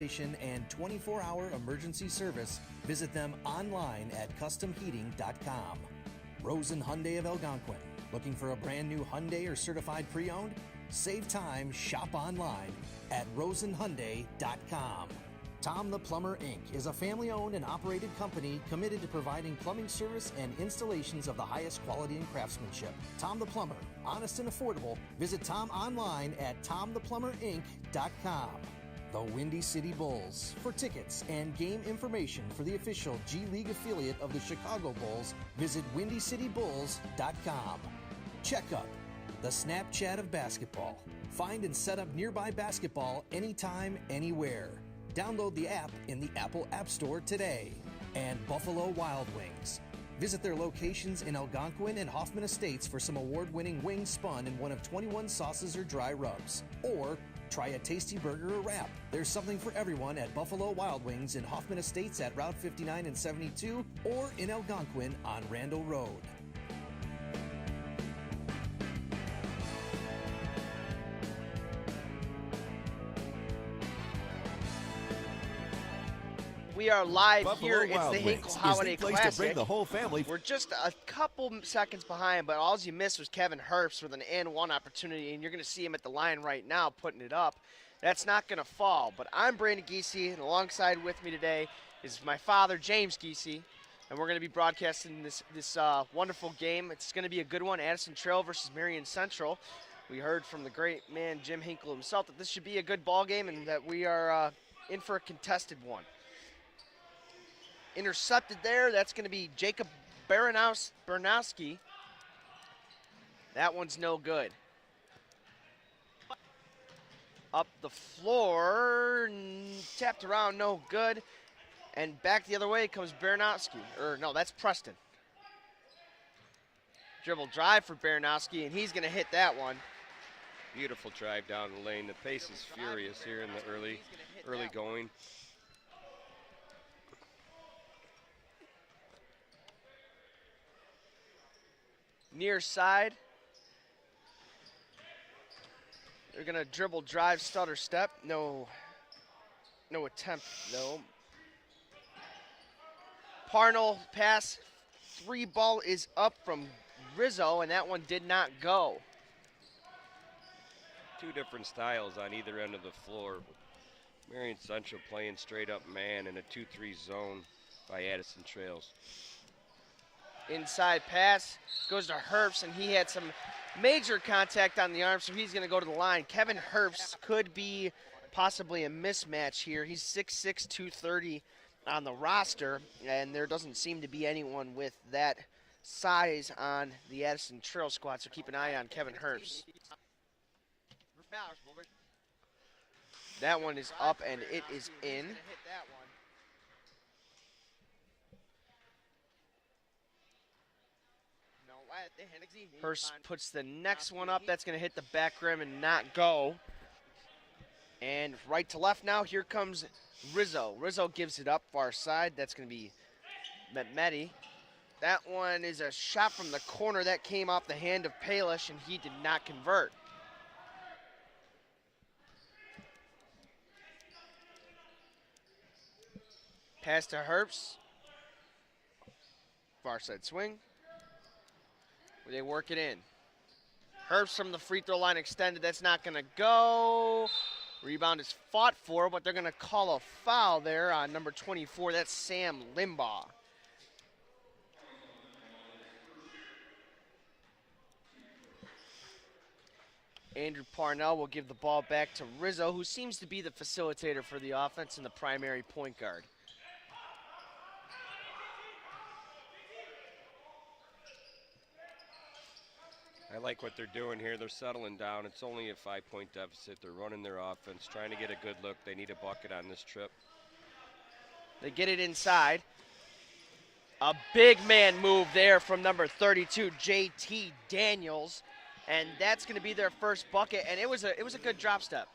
and 24-hour emergency service, visit them online at customheating.com. Rosen Hyundai of Algonquin. Looking for a brand new Hyundai or certified pre-owned? Save time, shop online at rosenhyundai.com. Tom the Plumber, Inc. is a family-owned and operated company committed to providing plumbing service and installations of the highest quality and craftsmanship. Tom the Plumber, honest and affordable. Visit Tom online at tomtheplumberinc.com. The Windy City Bulls. For tickets and game information for the official G League affiliate of the Chicago Bulls, visit windycitybulls.com. Checkup, the Snapchat of basketball. Find and set up nearby basketball anytime, anywhere. Download the app in the Apple App Store today. And Buffalo Wild Wings. Visit their locations in Algonquin and Hoffman Estates for some award-winning wings spun in one of 21 sauces or dry rubs. Or try a tasty burger or wrap. There's something for everyone at Buffalo Wild Wings in Hoffman Estates at Route 59 and 72 or in Algonquin on Randall Road. We are live Buffalo here. It's Wild the Hinkle Wings Holiday is the place Classic. to bring the whole family. We're just a couple seconds behind, but all you missed was Kevin Herbst with an and one opportunity, and you're going to see him at the line right now putting it up. That's not going to fall, but I'm Brandon Giese, and alongside with me today is my father, James Giese, and we're going to be broadcasting this wonderful game. It's going to be a good one, Addison Trail versus Marian Central. We heard from the great man, Jim Hinkle himself, that this should be a good ball game and that we are in for a contested one. Intercepted there. That's going to be Jacob Bernowski. That one's no good. Up the floor, tapped around, no good. And back the other way comes Bernowski. Or no, that's Preston. Dribble drive for Bernowski, and he's going to hit that one. Beautiful drive down the lane. The pace is furious here in the early going. Near side. They're going to dribble, drive, stutter, step. No attempt, no. Parnell pass. Three ball is up from Rizzo, and that one did not go. Two different styles on either end of the floor. Marian Central playing straight up man in a 2-3 zone by Addison Trails. Inside pass goes to Herbst, and he had some major contact on the arm, so he's going to go to the line. Kevin Herbst could be possibly a mismatch here. He's 6'6", 230 on the roster, and there doesn't seem to be anyone with that size on the Addison Trail squad, so keep an eye on Kevin Herbst. That one is up, and it is in. Herbst puts the next one up. That's going to hit the back rim and not go. And right to left now, here comes Rizzo. Rizzo gives it up far side. That's going to be Mehmeti. That one is a shot from the corner that came off the hand of Palish, and he did not convert. Pass to Herbst. Far side swing. They work it in. Herbst from the free throw line extended. That's not going to go. Rebound is fought for, but they're going to call a foul there on number 24. That's Sam Limbaugh. Andrew Parnell will give the ball back to Rizzo, who seems to be the facilitator for the offense and the primary point guard. I like what they're doing here. They're settling down. It's only a 5-point deficit. They're running their offense, trying to get a good look. They need a bucket on this trip. They get it inside. A big man move there from number 32, J.T. Daniels. And that's going to be their first bucket, and it was a good drop step.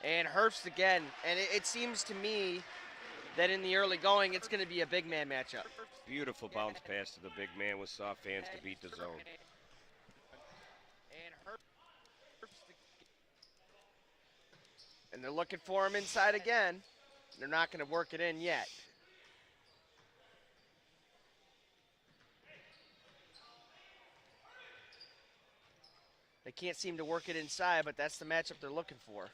And Herbst again, and it seems to me that in the early going, it's going to be a big man matchup. Beautiful bounce pass to the big man with soft hands to beat the zone. And they're looking for him inside again. They're not going to work it in yet. They can't seem to work it inside, but that's the matchup they're looking for.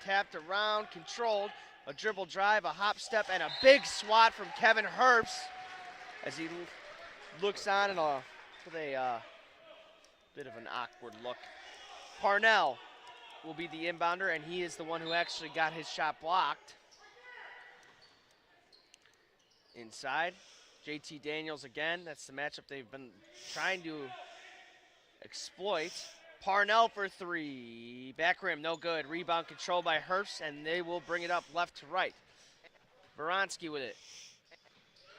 Tapped around, controlled, a dribble drive, a hop step, and a big swat from Kevin Herbst as he looks on and with a bit of an awkward look. Parnell will be the inbounder, and he is the one who actually got his shot blocked. Inside, JT Daniels again. That's the matchup they've been trying to exploit. Parnell for three. Back rim, no good. Rebound controlled by Herbst, and they will bring it up left to right. Baranski with it.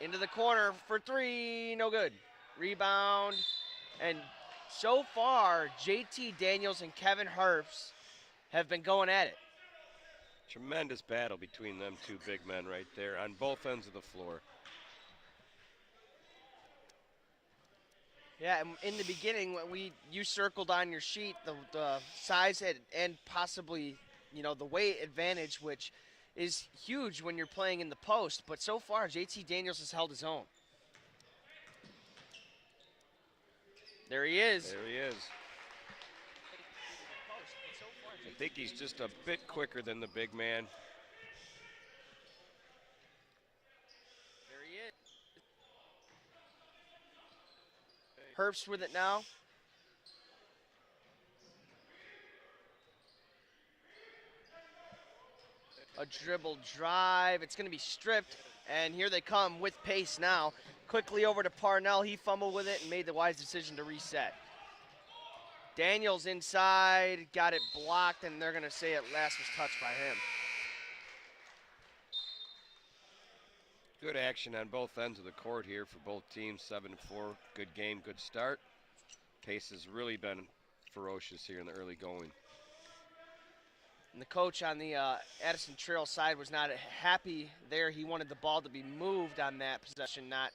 Into the corner for three, no good. Rebound, and so far, JT Daniels and Kevin Herbst have been going at it. Tremendous battle between them two big men right there on both ends of the floor. Yeah, in the beginning, when you circled on your sheet the size and possibly, the weight advantage, which is huge when you're playing in the post. But so far, JT Daniels has held his own. There he is. There he is. I think he's just a bit quicker than the big man. There he is. Herbst with it now. A dribble drive. It's going to be stripped, and here they come with pace now. Quickly over to Parnell. He fumbled with it and made the wise decision to reset. Daniels inside, got it blocked, and they're going to say at last was touched by him. Good action on both ends of the court here for both teams. 7-4, good game, good start. Pace has really been ferocious here in the early going. And the coach on the Addison Trail side was not happy there. He wanted the ball to be moved on that possession, not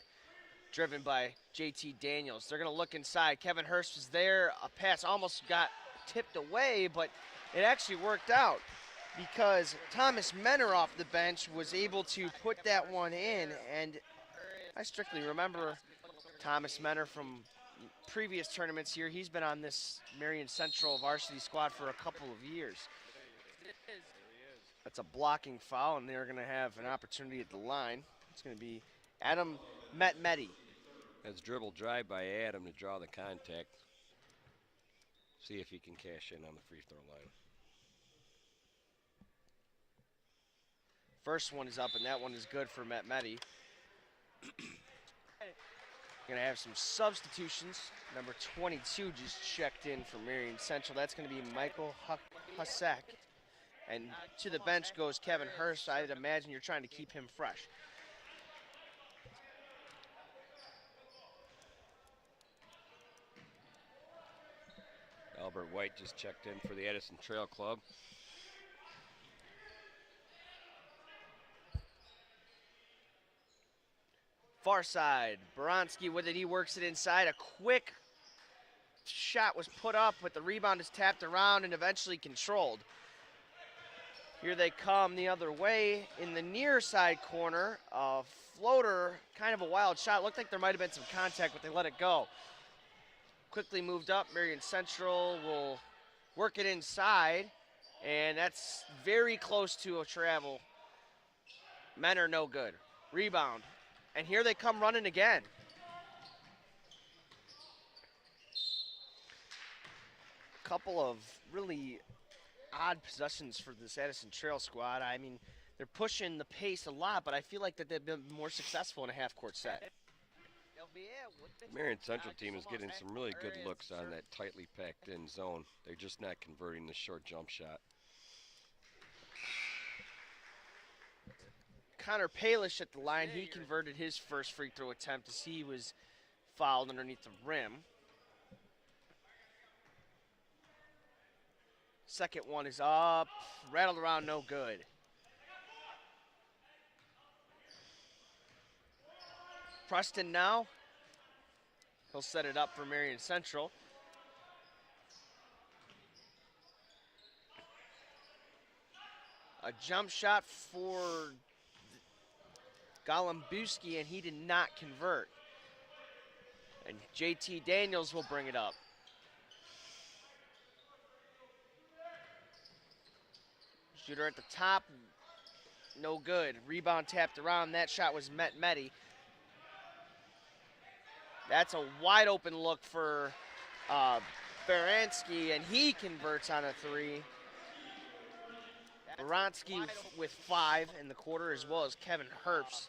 driven by JT Daniels. They're going to look inside. Kevin Herbst was there. A pass almost got tipped away, but it actually worked out because Thomas Menner off the bench was able to put that one in. And I strictly remember Thomas Menner from previous tournaments here. He's been on this Marian Central varsity squad for a couple of years. That's a blocking foul, and they're going to have an opportunity at the line. It's going to be Adam Metmeti. That's dribble drive by Adam to draw the contact. See if he can cash in on the free throw line. First one is up, and that one is good for Metmeti. Going to have some substitutions. Number 22 just checked in for Marian Central. That's going to be Michael Hussack. And to the bench goes Kevin Herbst. I'd imagine you're trying to keep him fresh. Albert White just checked in for the Addison Trail Club. Far side, Baranski with it. He works it inside. A quick shot was put up, but the rebound is tapped around and eventually controlled. Here they come the other way in the near side corner. A floater, kind of a wild shot. Looked like there might have been some contact, but they let it go. Quickly moved up. Marian Central will work it inside, and that's very close to a travel. Men are no good. Rebound. And here they come running again. Couple of really odd possessions for this Addison Trail squad. I mean, they're pushing the pace a lot, but I feel like that they've been more successful in a half-court set. Marian Central team is getting some really good looks on that tightly packed in zone. They're just not converting the short jump shot. Connor Palish at the line, he converted his first free throw attempt as he was fouled underneath the rim. Second one is up, rattled around, no good. Preston now, he'll set it up for Marian Central. a jump shot for Golembuski, and he did not convert. And JT Daniels will bring it up. Shooter at the top, no good. Rebound tapped around. That shot was Mehdi. That's a wide open look for Baranski, and he converts on a three. Baranski with 5 in the quarter, as well as Kevin Herbst.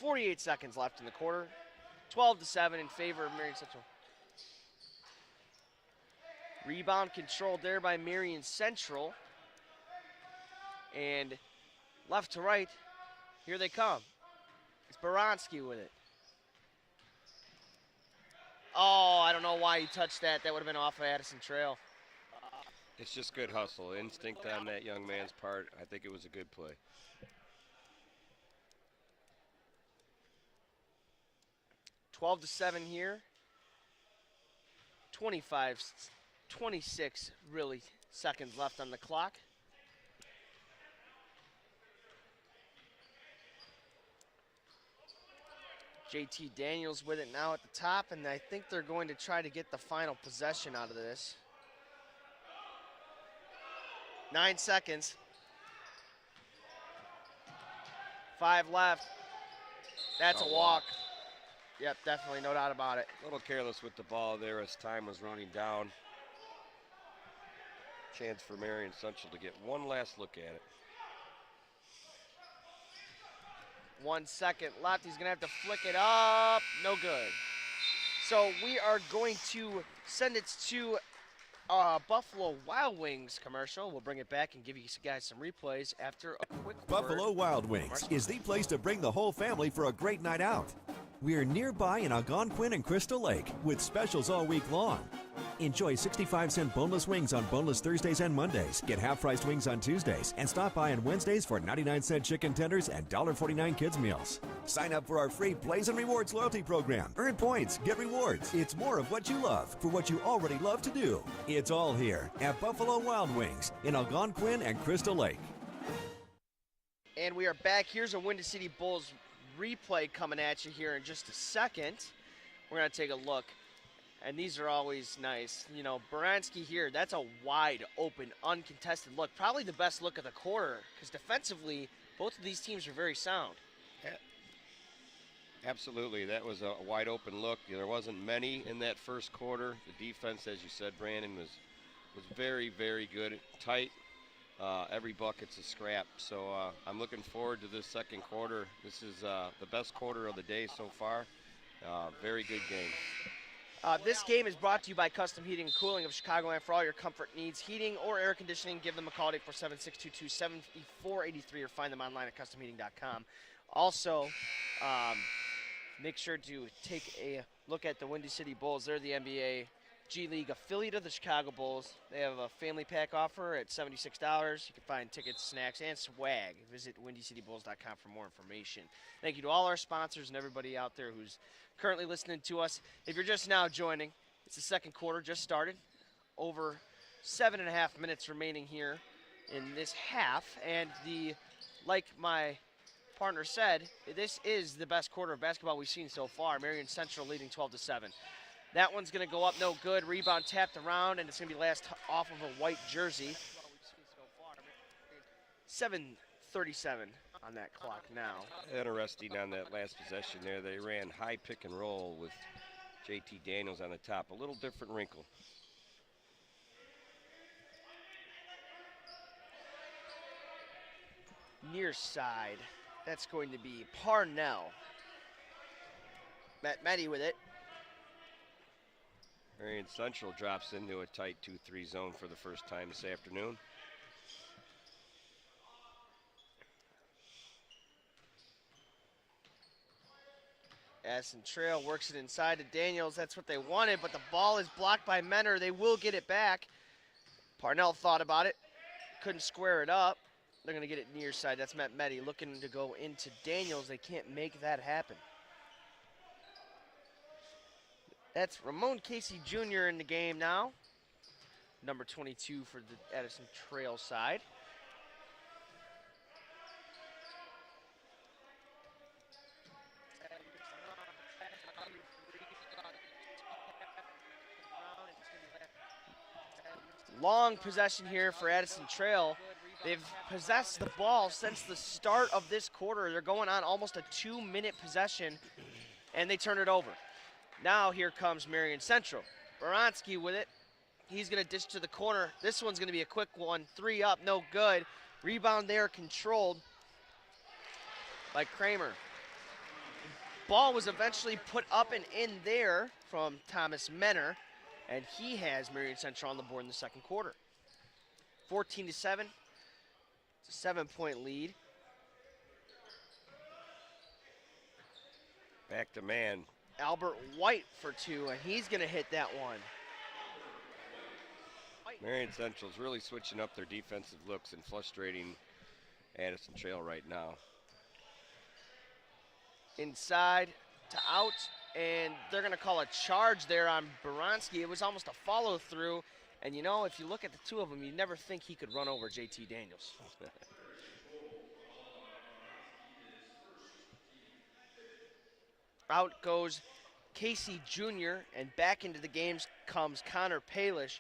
.48 seconds left in the quarter. 12-7 in favor of Marian Central. Rebound controlled there by Marian Central. And left to right, here they come. It's Baranski with it. Oh, I don't know why he touched that. That would have been off of Addison Trail. It's just good hustle, instinct on that young man's part. I think it was a good play. (12-7) here. 26 really seconds left on the clock. JT Daniels with it now at the top, and I think they're going to try to get the final possession out of this. 9 seconds. 5 left. That's a walk. Yep, definitely, no doubt about it. A little careless with the ball there as time was running down. Chance for Marian Central to get one last look at it. 1 second left. He's going to have to flick it up. No good. So we are going to send it to Buffalo Wild Wings commercial. We'll bring it back and give you guys some replays after a quick Buffalo word. Wild Wings is the place to bring the whole family for a great night out. We're nearby in Algonquin and Crystal Lake with specials all week long. Enjoy 65-cent boneless wings on boneless Thursdays and Mondays. Get half-priced wings on Tuesdays. And stop by on Wednesdays for 99-cent chicken tenders and $1.49 kids meals. Sign up for our free Plays and Rewards loyalty program. Earn points, get rewards. It's more of what you love for what you already love to do. It's all here at Buffalo Wild Wings in Algonquin and Crystal Lake. And we are back. Here's a Windy City Bulls replay coming at you here in just a second. We're going to take a look. And these are always nice. You know, Baranski here, that's a wide open, uncontested look. Probably the best look of the quarter, because defensively, both of these teams are very sound. Absolutely, that was a wide open look. There wasn't many in that first quarter. The defense, as you said, Brandon, was very, very good, tight. Every bucket's a scrap. So I'm looking forward to this second quarter. This is the best quarter of the day so far. Very good game. This game is brought to you by Custom Heating and Cooling of Chicagoland. For all your comfort needs, heating or air conditioning, give them a call at 847-622-7483 or find them online at customheating.com. Also, make sure to take a look at the Windy City Bulls. They're the NBA G League affiliate of the Chicago Bulls. They have a family pack offer at $76. You can find tickets, snacks, and swag. Visit windycitybulls.com for more information. Thank you to all our sponsors and everybody out there who's currently listening to us. If you're just now joining, it's the second quarter, just started. Over 7.5 minutes remaining here in this half. And like my partner said, this is the best quarter of basketball we've seen so far. Marian Central leading 12-7. That one's going to go up, no good. Rebound tapped around, and it's going to be last off of a white jersey. 7:37 on that clock now. Interesting on that last possession there. They ran high pick and roll with JT Daniels on the top. A little different wrinkle. Near side. That's going to be Parnell. Mehdi with it. Marian Central drops into a tight 2-3 zone for the first time this afternoon. Addison Trail works it inside to Daniels. That's what they wanted, but the ball is blocked by Menor. They will get it back. Parnell thought about it. Couldn't square it up. They're going to get it near side. That's Matt Mehdi looking to go into Daniels. They can't make that happen. That's Ramon Casey Jr. in the game now. number 22 for the Addison Trail side. Long possession here for Addison Trail. They've possessed the ball since the start of this quarter. They're going on almost a 2-minute possession, and they turn it over. Now here comes Marian Central. Baranski with it. He's going to dish to the corner. This one's going to be a quick one. 3 up, no good. Rebound there controlled by Kramer. Ball was eventually put up and in there from Thomas Menner, and he has Marian Central on the board in the second quarter. 14-7. It's a 7-point lead. Back to man. Albert White for 2, and he's going to hit that one. Marian Central's really switching up their defensive looks and frustrating Addison Trail right now. Inside to out, and they're going to call a charge there on Baranski. It was almost a follow-through, and you know, if you look at the two of them, you never think he could run over JT Daniels. Out goes Casey Jr., and back into the game comes Connor Palish.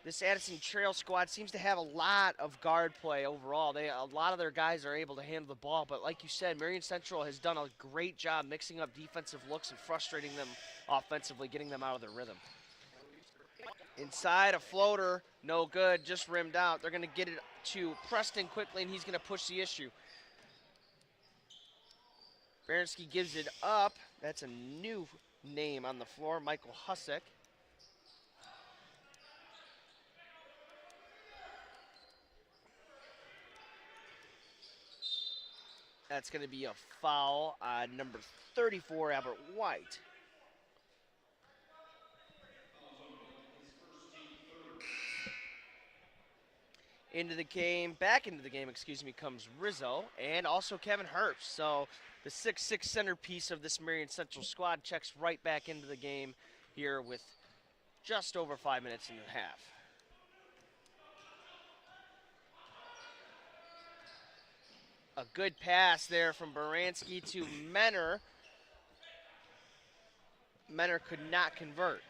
This Addison Trail squad seems to have a lot of guard play overall. A lot of their guys are able to handle the ball, but like you said, Marian Central has done a great job mixing up defensive looks and frustrating them offensively, getting them out of their rhythm. Inside, a floater, no good, just rimmed out. They're going to get it to Preston quickly, and he's going to push the issue. Baranski gives it up. That's a new name on the floor, Michael Husick. That's going to be a foul on number 34, Albert White. Back into the game, comes Rizzo and also Kevin Herbst. So the 6'6" centerpiece of this Marian Central squad checks right back into the game here with just over 5 minutes and a half. A good pass there from Baranski to Menner. Menner could not convert.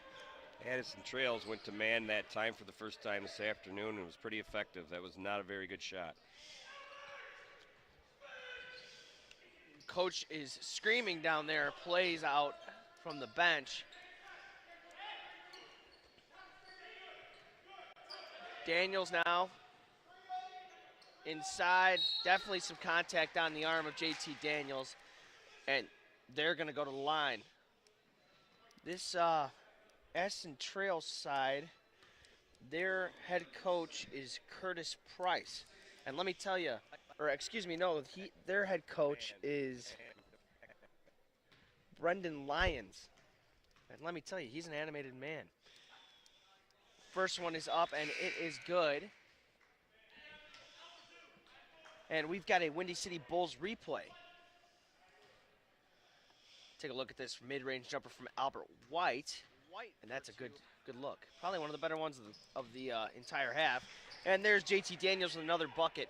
Addison Trails went to man that time for the first time this afternoon and was pretty effective. That was not a very good shot. Coach is screaming down there, plays out from the bench. Daniels now inside, definitely some contact on the arm of JT Daniels, and they're going to go to the line. This Addison Trail side, their head coach is Curtis Price. And let me tell you, their head coach is Brendan Lyons. And let me tell you, he's an animated man. First one is up, and it is good. And we've got a Windy City Bulls replay. Take a look at this mid-range jumper from Albert White. And that's a good look. Probably one of the better ones of the entire half. And there's JT Daniels with another bucket.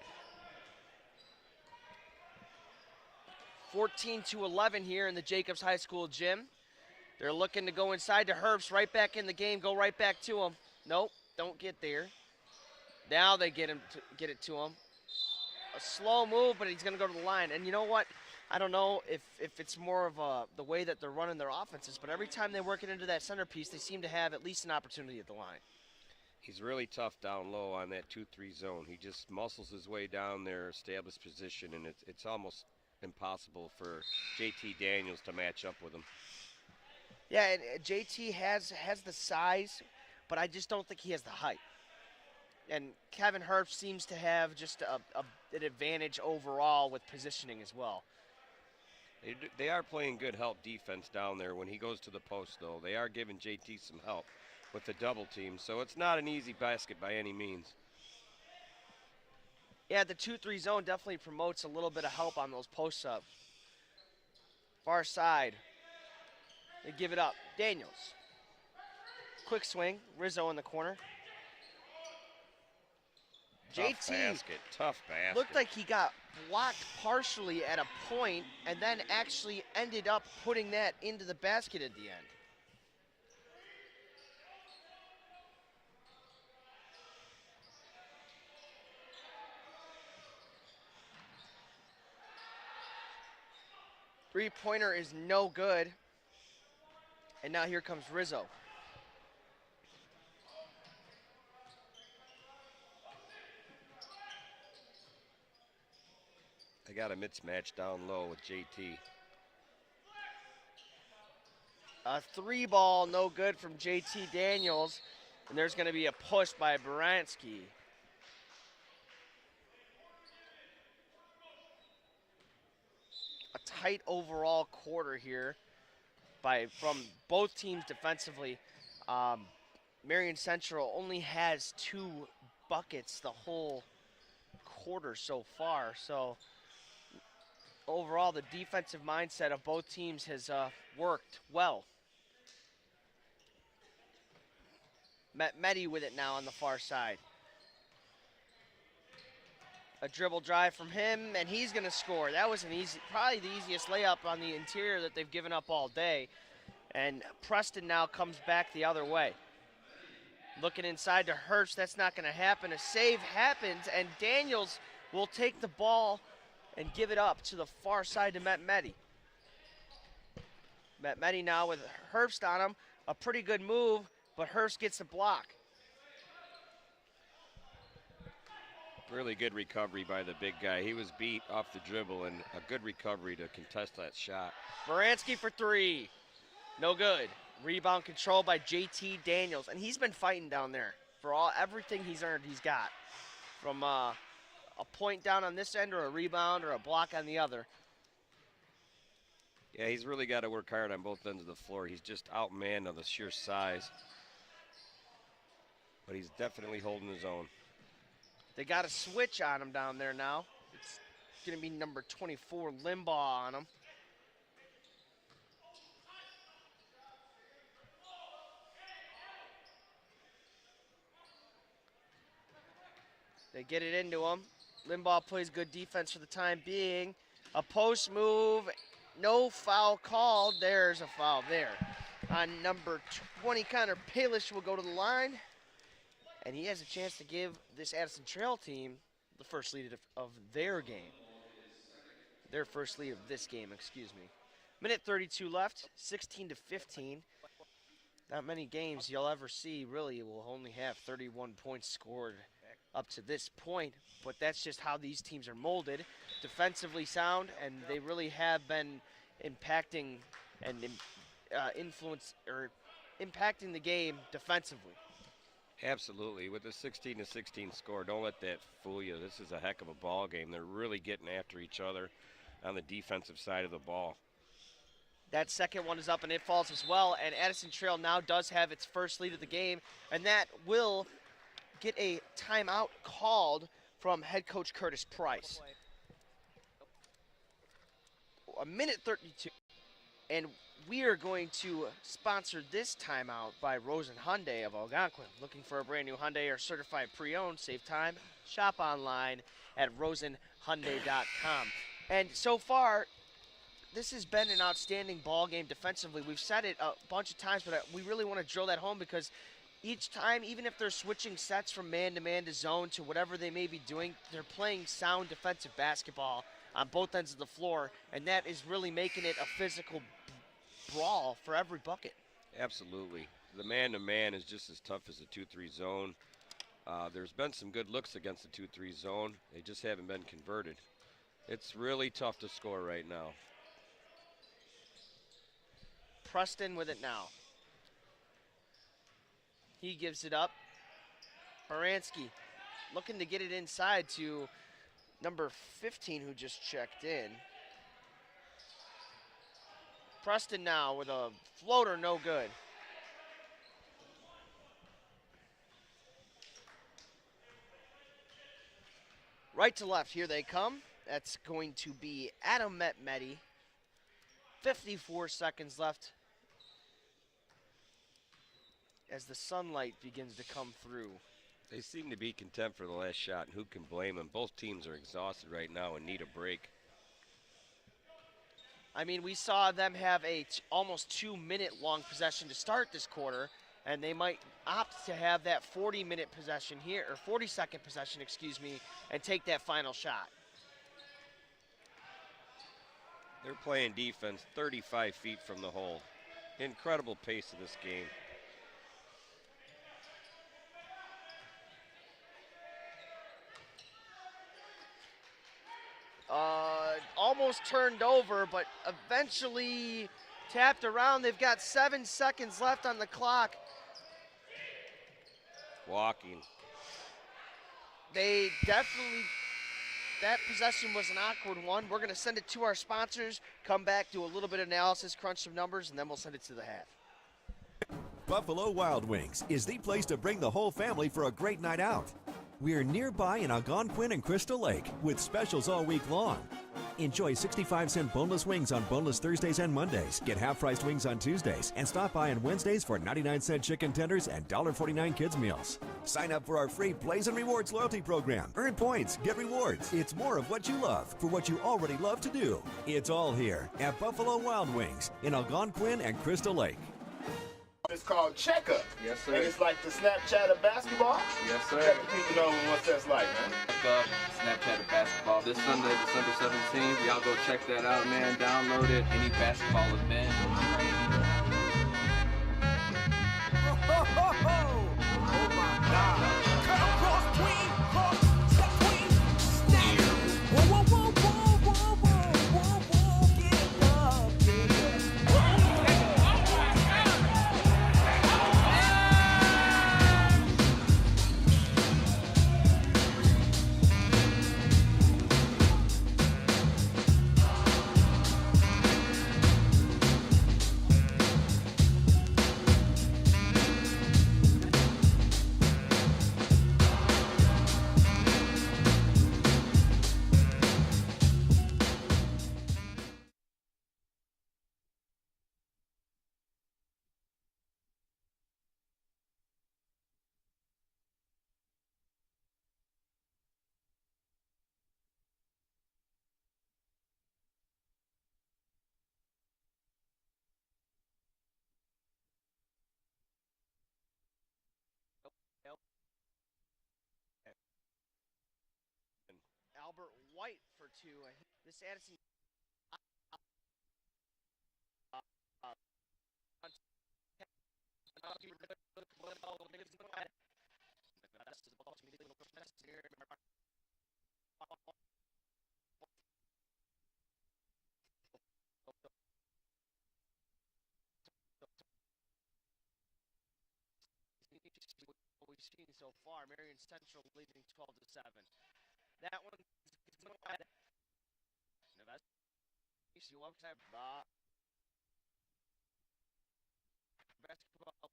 14-11 here in the Jacobs High School gym. They're looking to go inside to Herbst, right back in the game, go right back to him. Nope, don't get there. Now they get it to him. A slow move, but he's going to go to the line. And you know what? I don't know if it's more of the way that they're running their offenses, but every time they work it into that centerpiece, they seem to have at least an opportunity at the line. He's really tough down low on that 2-3 zone. He just muscles his way down there, established position, and it's almost impossible for JT Daniels to match up with him. Yeah, and JT has the size, but I just don't think he has the height. And Kevin Herbst seems to have just an advantage overall with positioning as well. They are playing good help defense down there when he goes to the post, though. They are giving JT some help with the double team, so it's not an easy basket by any means. Yeah, the 2-3 zone definitely promotes a little bit of help on those posts up. Far side. They give it up. Daniels. Quick swing. Rizzo in the corner. Tough basket. Looked like he got blocked partially at a point and then actually ended up putting that into the basket at the end. Three-pointer is no good. And now here comes Rizzo. They got a mismatch down low with JT. A three ball, no good from JT Daniels. And there's going to be a push by Baranski. A tight overall quarter here from both teams defensively. Marian Central only has 2 buckets the whole quarter so far. So overall, the defensive mindset of both teams has worked well. Mehdi with it now on the far side. A dribble drive from him, and he's going to score. That was probably the easiest layup on the interior that they've given up all day. And Preston now comes back the other way. Looking inside to Herbst, that's not going to happen. A save happens, and Daniels will take the ball and give it up to the far side to Mehdi. Mehdi now with Herbst on him. A pretty good move, but Herbst gets a block. Really good recovery by the big guy. He was beat off the dribble, and a good recovery to contest that shot. Baranski for 3. No good. Rebound control by JT Daniels. And he's been fighting down there for everything he's earned, he's got. From a point down on this end or a rebound or a block on the other. Yeah, he's really got to work hard on both ends of the floor. He's just outmanned on the sheer size. But he's definitely holding his own. They got a switch on him down there now. It's going to be number 24, Limbaugh, on him. They get it into him. Limbaugh plays good defense for the time being. A post move, no foul called. There's a foul there. On number 20, Connor Palish will go to the line. And he has a chance to give this Addison Trail team the first lead of their game. Their first lead of this game, excuse me. Minute 32 left, 16-15. Not many games you'll ever see, really, will only have 31 points scored up to this point. But that's just how these teams are molded. Defensively sound, and they really have been impacting and impacting the game defensively. Absolutely. With the 16-16 score, don't let that fool you. This is a heck of a ball game. They're really getting after each other on the defensive side of the ball. That second one is up and it falls as well. And Addison Trail now does have its first lead of the game. And that will get a timeout called from head coach Curtis Price. A minute 32. And we are going to sponsor this timeout by Rosen Hyundai of Algonquin. Looking for a brand new Hyundai or certified pre-owned? Save time. Shop online at rosenhyundai.com. And so far, this has been an outstanding ball game defensively. We've said it a bunch of times, but we really want to drill that home because each time, even if they're switching sets from man-to-man to zone to whatever they may be doing, they're playing sound defensive basketball on both ends of the floor, and that is really making it a physical brawl for every bucket. Absolutely. The man-to-man is just as tough as the 2-3 zone. There's been some good looks against the 2-3 zone. They just haven't been converted. It's really tough to score right now. Preston with it now. He gives it up. Baranski looking to get it inside to number 15 who just checked in. Preston now with a floater, no good. Right to left, here they come. That's going to be Adam Mehdi. 54 seconds left as the sunlight begins to come through. They seem to be content for the last shot, and who can blame them? Both teams are exhausted right now and need a break. I mean, we saw them have a almost 2-minute long possession to start this quarter, and they might opt to have that 40-minute possession here, or 40-second possession, excuse me, and take that final shot. They're playing defense 35 feet from the hole. Incredible pace of this game. Almost turned over, but eventually tapped around. They've got 7 seconds left on the clock. Walking. They definitely, that possession was an awkward one. We're going to send it to our sponsors, come back, do a little bit of analysis, crunch some numbers, and then we'll send it to the half. Buffalo Wild Wings is the place to bring the whole family for a great night out. We're nearby in Algonquin and Crystal Lake with specials all week long. Enjoy 65-cent boneless wings on boneless Thursdays and Mondays. Get half-priced wings on Tuesdays. And stop by on Wednesdays for 99-cent chicken tenders and $1.49 kids meals. Sign up for our free Blaze and Rewards loyalty program. Earn points, get rewards. It's more of what you love for what you already love to do. It's all here at Buffalo Wild Wings in Algonquin and Crystal Lake. It's called Checkup. Yes, sir. And it's like the Snapchat of basketball. Yes, sir. Let the people know what that's like, man. Checkup, Snapchat of basketball. This Sunday, December 17th, y'all go check that out, man. Download it. Any basketball event. Oh my God. Cross queen, step queen, snap. Whoa, whoa, whoa, whoa, whoa, whoa, whoa, get up, Albert White for 2. This Addison. What we've seen so far, Marian Central leading 12-7. That one is going to you want to have basketball.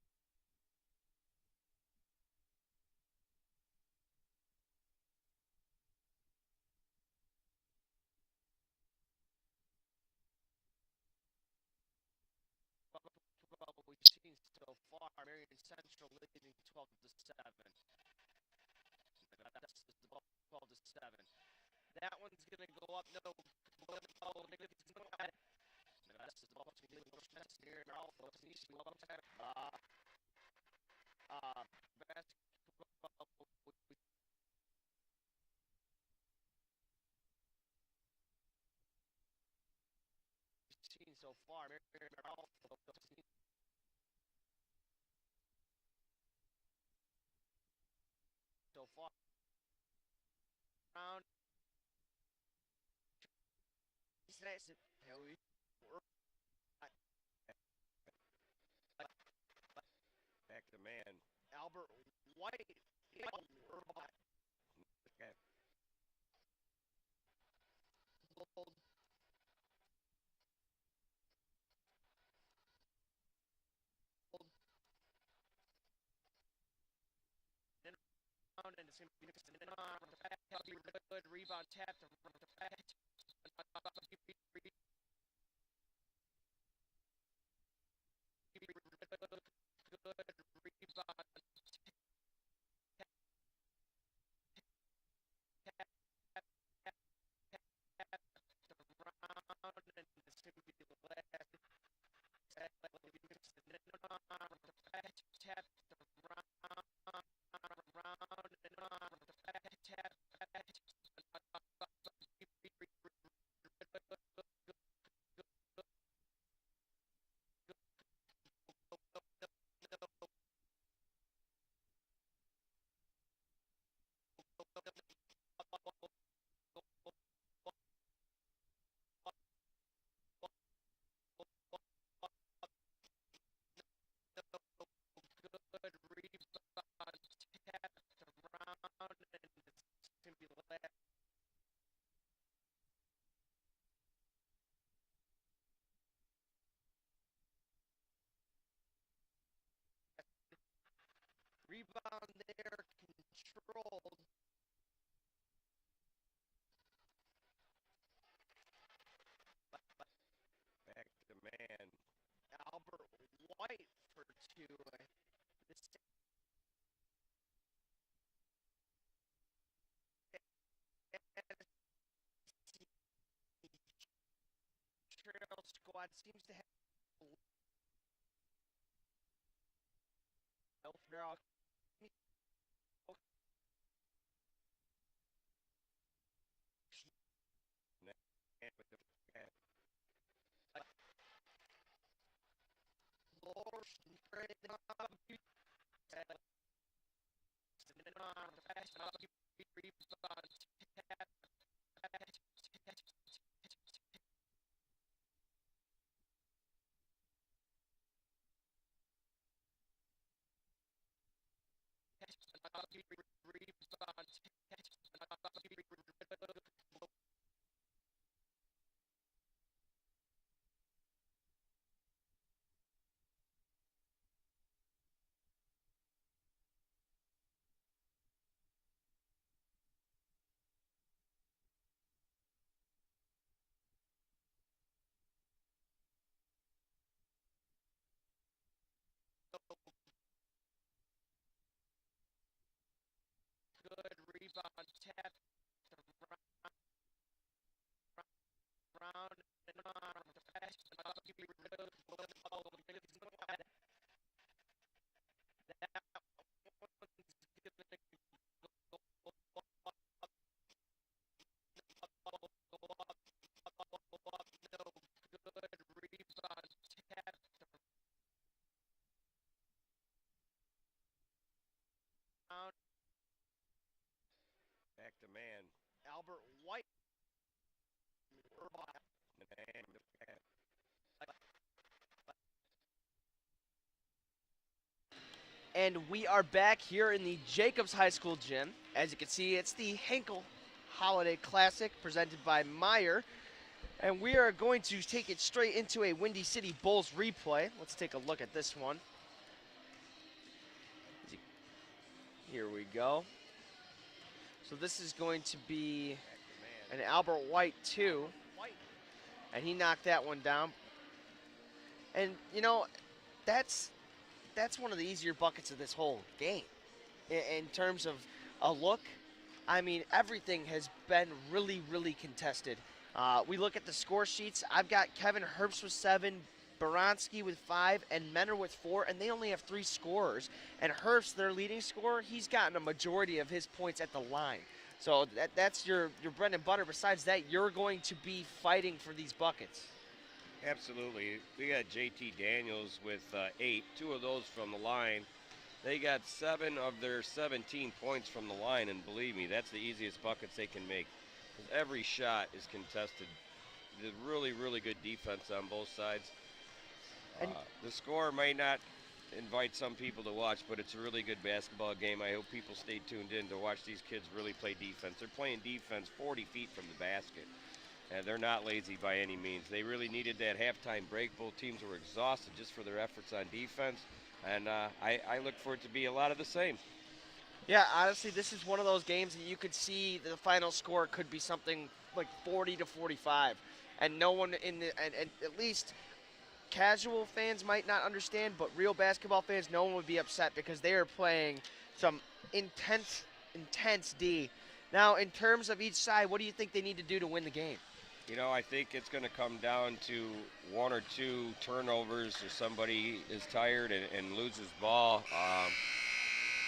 What we've seen so far, Marian Central leading 12-7. That's the ball 12-7. That one's gonna go up. No, that's the ball here. Seen so far, so far. Round. Back to man. Albert White. Okay. And it's going to be good rebound tap to good rebound Rebound there, controlled. Back to man. Albert White for two. This trail squad seems to have And with the good rebound tap round and on. back to man. Albert White. And we are back here in the Jacobs High School gym. As you can see, it's the Hinkle Holiday Classic presented by Meyer. And we are going to take it straight into a Windy City Bulls replay. Let's take a look at this one. Here we go. So this is going to be an Albert White 2. And he knocked that one down. And, you know, that's one of the easier buckets of this whole game. In terms of a look, I mean, everything has been really, really contested. We look at the score sheets. I've got Kevin Herbst with 7, Baranski with 5, and Menor with 4, and they only have 3 scorers. And Herbst, their leading scorer, he's gotten a majority of his points at the line. So that's your bread and butter. Besides that, you're going to be fighting for these buckets. Absolutely. We got JT Daniels with 8, 2 of those from the line. They got 7 of their 17 points from the line, and believe me, that's the easiest buckets they can make. Every shot is contested. There's really, really good defense on both sides. The score might not invite some people to watch, but it's a really good basketball game. I hope people stay tuned in to watch these kids really play defense. They're playing defense 40 feet from the basket, and they're not lazy by any means. They really needed that halftime break. Both teams were exhausted just for their efforts on defense, and I look for it to be a lot of the same. Yeah, honestly, this is one of those games that you could see the final score could be something like 40 to 45, and no one in the and at least casual fans might not understand, but real basketball fans, no one would be upset because they are playing some intense D. Now, in terms of each side, what do you think they need to do to win the game? You know, I think it's going to come down to 1 or 2 turnovers, or somebody is tired and loses ball.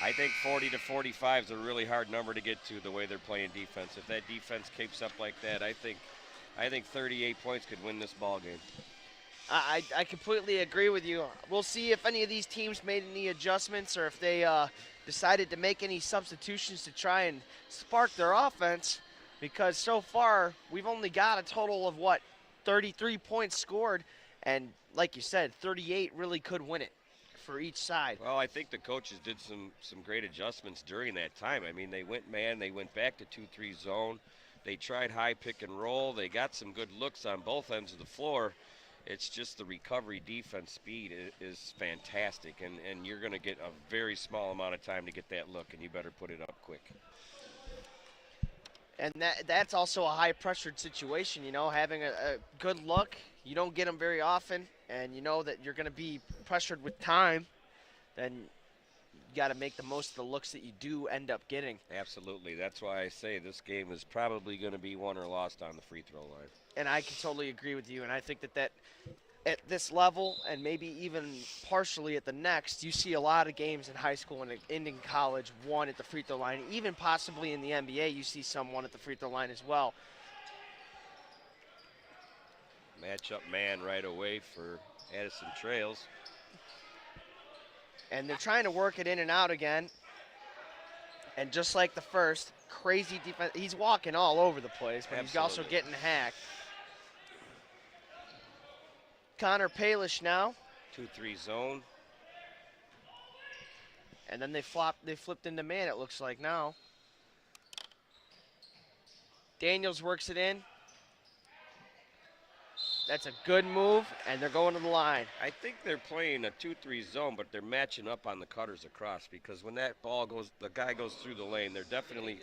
I think 40 to 45 is a really hard number to get to the way they're playing defense. If that defense keeps up like that, I think 38 points could win this ball game. I completely agree with you. We'll see if any of these teams made any adjustments or if they decided to make any substitutions to try and spark their offense, because so far we've only got a total of, 33 points scored, and like you said, 38 really could win it for each side. Well, I think the coaches did some great adjustments during that time. I mean, they went man, they went back to 2-3 zone. They tried high pick and roll. They got some good looks on both ends of the floor. It's just the recovery defense speed is fantastic, and you're going to get a very small amount of time to get that look, and you better put it up quick. And that's also a high-pressured situation, you know, having a good look. You don't get them very often, and you know that you're going to be pressured with time. Then you got to make the most of the looks that you do end up getting. Absolutely. That's why I say this game is probably going to be won or lost on the free throw line. And I can totally agree with you, and I think that at this level and maybe even partially at the next, you see a lot of games in high school and in college won at the free throw line. Even possibly in the NBA, you see some won at the free throw line as well. Matchup man right away for Addison Trails. And they're trying to work it in and out again. And just like the first, crazy defense. He's walking all over the place, but he's also getting hacked. Connor Palish now. 2-3 zone. And then they flipped into man, it looks like now. Daniels works it in. That's a good move, and they're going to the line. I think they're playing a 2-3 zone, but they're matching up on the cutters across, because when that ball goes, the guy goes through the lane, they're definitely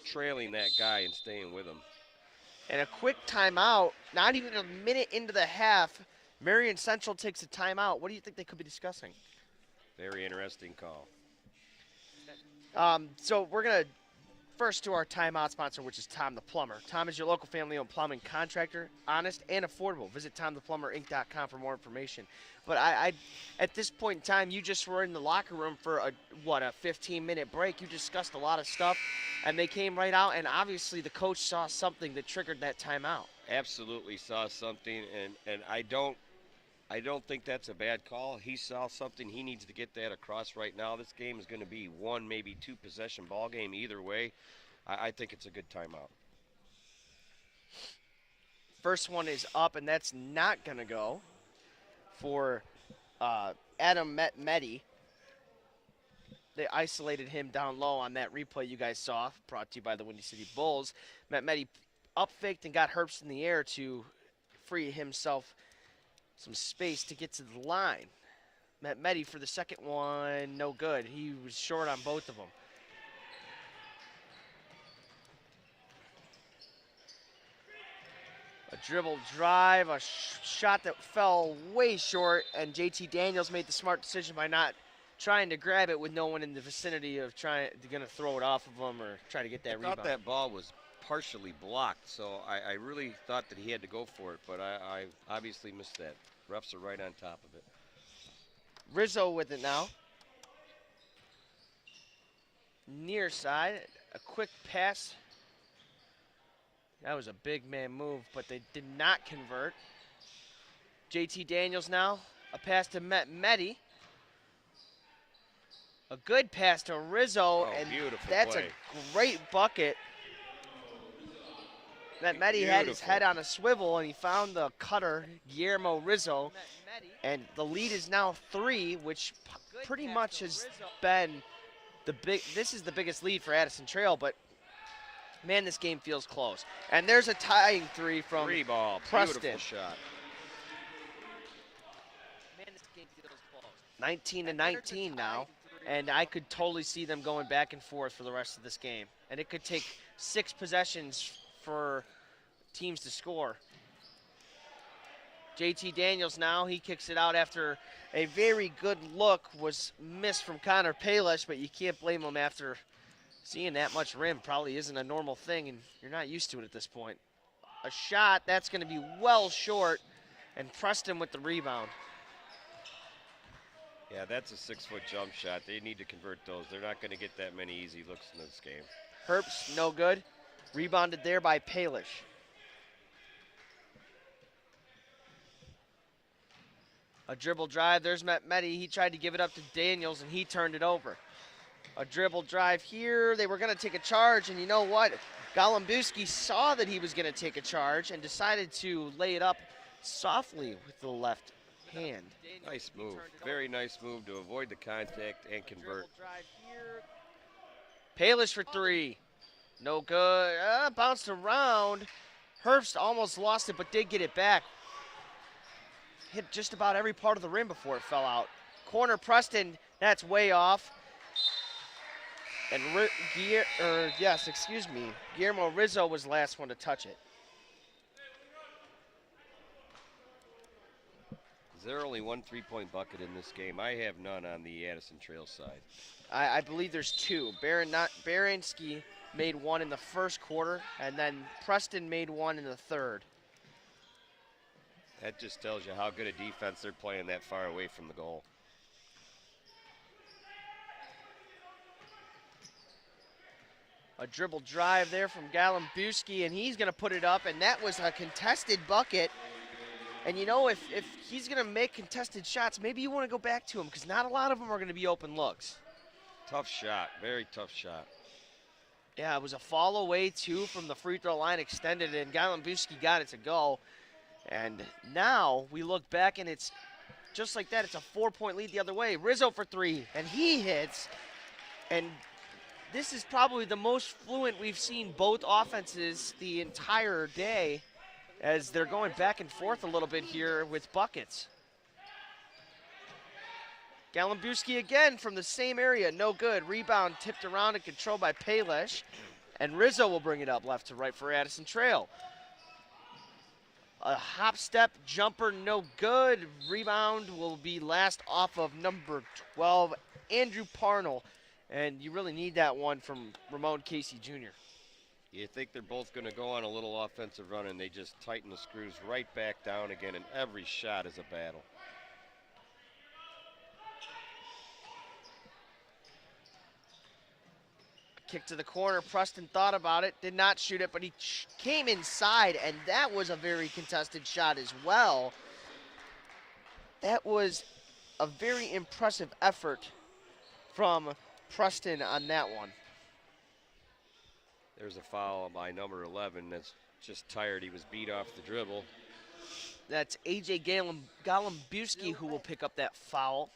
trailing that guy and staying with him. And a quick timeout, not even a minute into the half, Marian Central takes a timeout. What do you think they could be discussing? Very interesting call. So we're going to first to our timeout sponsor, which is Tom the Plumber. Tom is your local family-owned plumbing contractor, honest and affordable. Visit TomThePlumberInc.com for more information. But at this point in time, you just were in the locker room for a 15-minute break. You discussed a lot of stuff, and they came right out, and obviously the coach saw something that triggered that timeout. Absolutely saw something, and I don't think that's a bad call. He saw something. He needs to get that across right now. This game is going to be one, maybe two possession ball game either way. I think it's a good timeout. First one is up, and that's not going to go for Adam Metmedi. They isolated him down low on that replay you guys saw, brought to you by the Windy City Bulls. Metmedi up-faked and got Herbst in the air to free himself some space to get to the line. Metmedi for the second one, no good. He was short on both of them. A dribble drive, a shot that fell way short, and JT Daniels made the smart decision by not trying to grab it with no one in the vicinity of going to throw it off of him or try to get that rebound. I thought that ball was partially blocked, so I really thought that he had to go for it, but I obviously missed that. Refs are right on top of it. Rizzo with it now. Near side, a quick pass. That was a big man move, but they did not convert. JT Daniels now, a pass to Metmedi. A good pass to Rizzo, and that's play. A great bucket. Metmedi had his head on a swivel, and he found the cutter, Guillermo Rizzo. And the lead is now 3, which pretty much has been this is the biggest lead for Addison Trail, but man, this game feels close. And there's a tying 3 from Three-ball, Preston. beautiful shot. Man, this game feels close. 19-19 now, and I could totally see them going back and forth for the rest of this game. And it could take 6 possessions for teams to score. JT Daniels now, he kicks it out after a very good look was missed from Connor Palish, but you can't blame him after seeing that much rim. Probably isn't a normal thing, and you're not used to it at this point. A shot, that's going to be well short, and Preston with the rebound. Yeah, that's a 6-foot jump shot. They need to convert those. They're not going to get that many easy looks in this game. Herbst, no good. Rebounded there by Palish. A dribble drive. There's Metmedi. He tried to give it up to Daniels, and he turned it over. A dribble drive here. They were going to take a charge, and you know what? Golembuski saw that he was going to take a charge and decided to lay it up softly with the left hand. Nice move. Very nice move to avoid the contact and convert. Palish for 3. No good. Bounced around. Herbst almost lost it, but did get it back. hit just about every part of the rim before it fell out. Corner Preston, that's way off. And Guillermo Rizzo was the last one to touch it. Is there only one three-point bucket in this game? I have none on the Addison Trail side. I believe there's two. Baranski made one in the first quarter, and then Preston made one in the third. That just tells you how good a defense they're playing that far away from the goal. A dribble drive there from Galimbuski, and he's going to put it up, and that was a contested bucket. And you know, if he's going to make contested shots, maybe you want to go back to him because not a lot of them are going to be open looks. Tough shot, very tough shot. Yeah, it was a fall away, too, from the free throw line extended, and Galimbuski got it to go. And now we look back, and it's just like that. It's a 4-point lead the other way. Rizzo for three, and he hits. And this is probably the most fluent we've seen both offenses the entire day as they're going back and forth a little bit here with buckets. Galimbuski again from the same area, no good. Rebound tipped around and controlled by Pelesh. And Rizzo will bring it up left to right for Addison Trail. A hop step jumper, no good. Rebound will be last off of number 12, Andrew Parnell. And you really need that one from Ramon Casey Jr. You think they're both going to go on a little offensive run, and they just tighten the screws right back down again, and every shot is a battle. Kick to the corner. Preston thought about it, did not shoot it, but he came inside, and that was a very contested shot as well. That was a very impressive effort from Preston on that one. There's a foul by number 11 that's just tired. He was beat off the dribble. That's A.J. Galimbuski who will pick up that foul.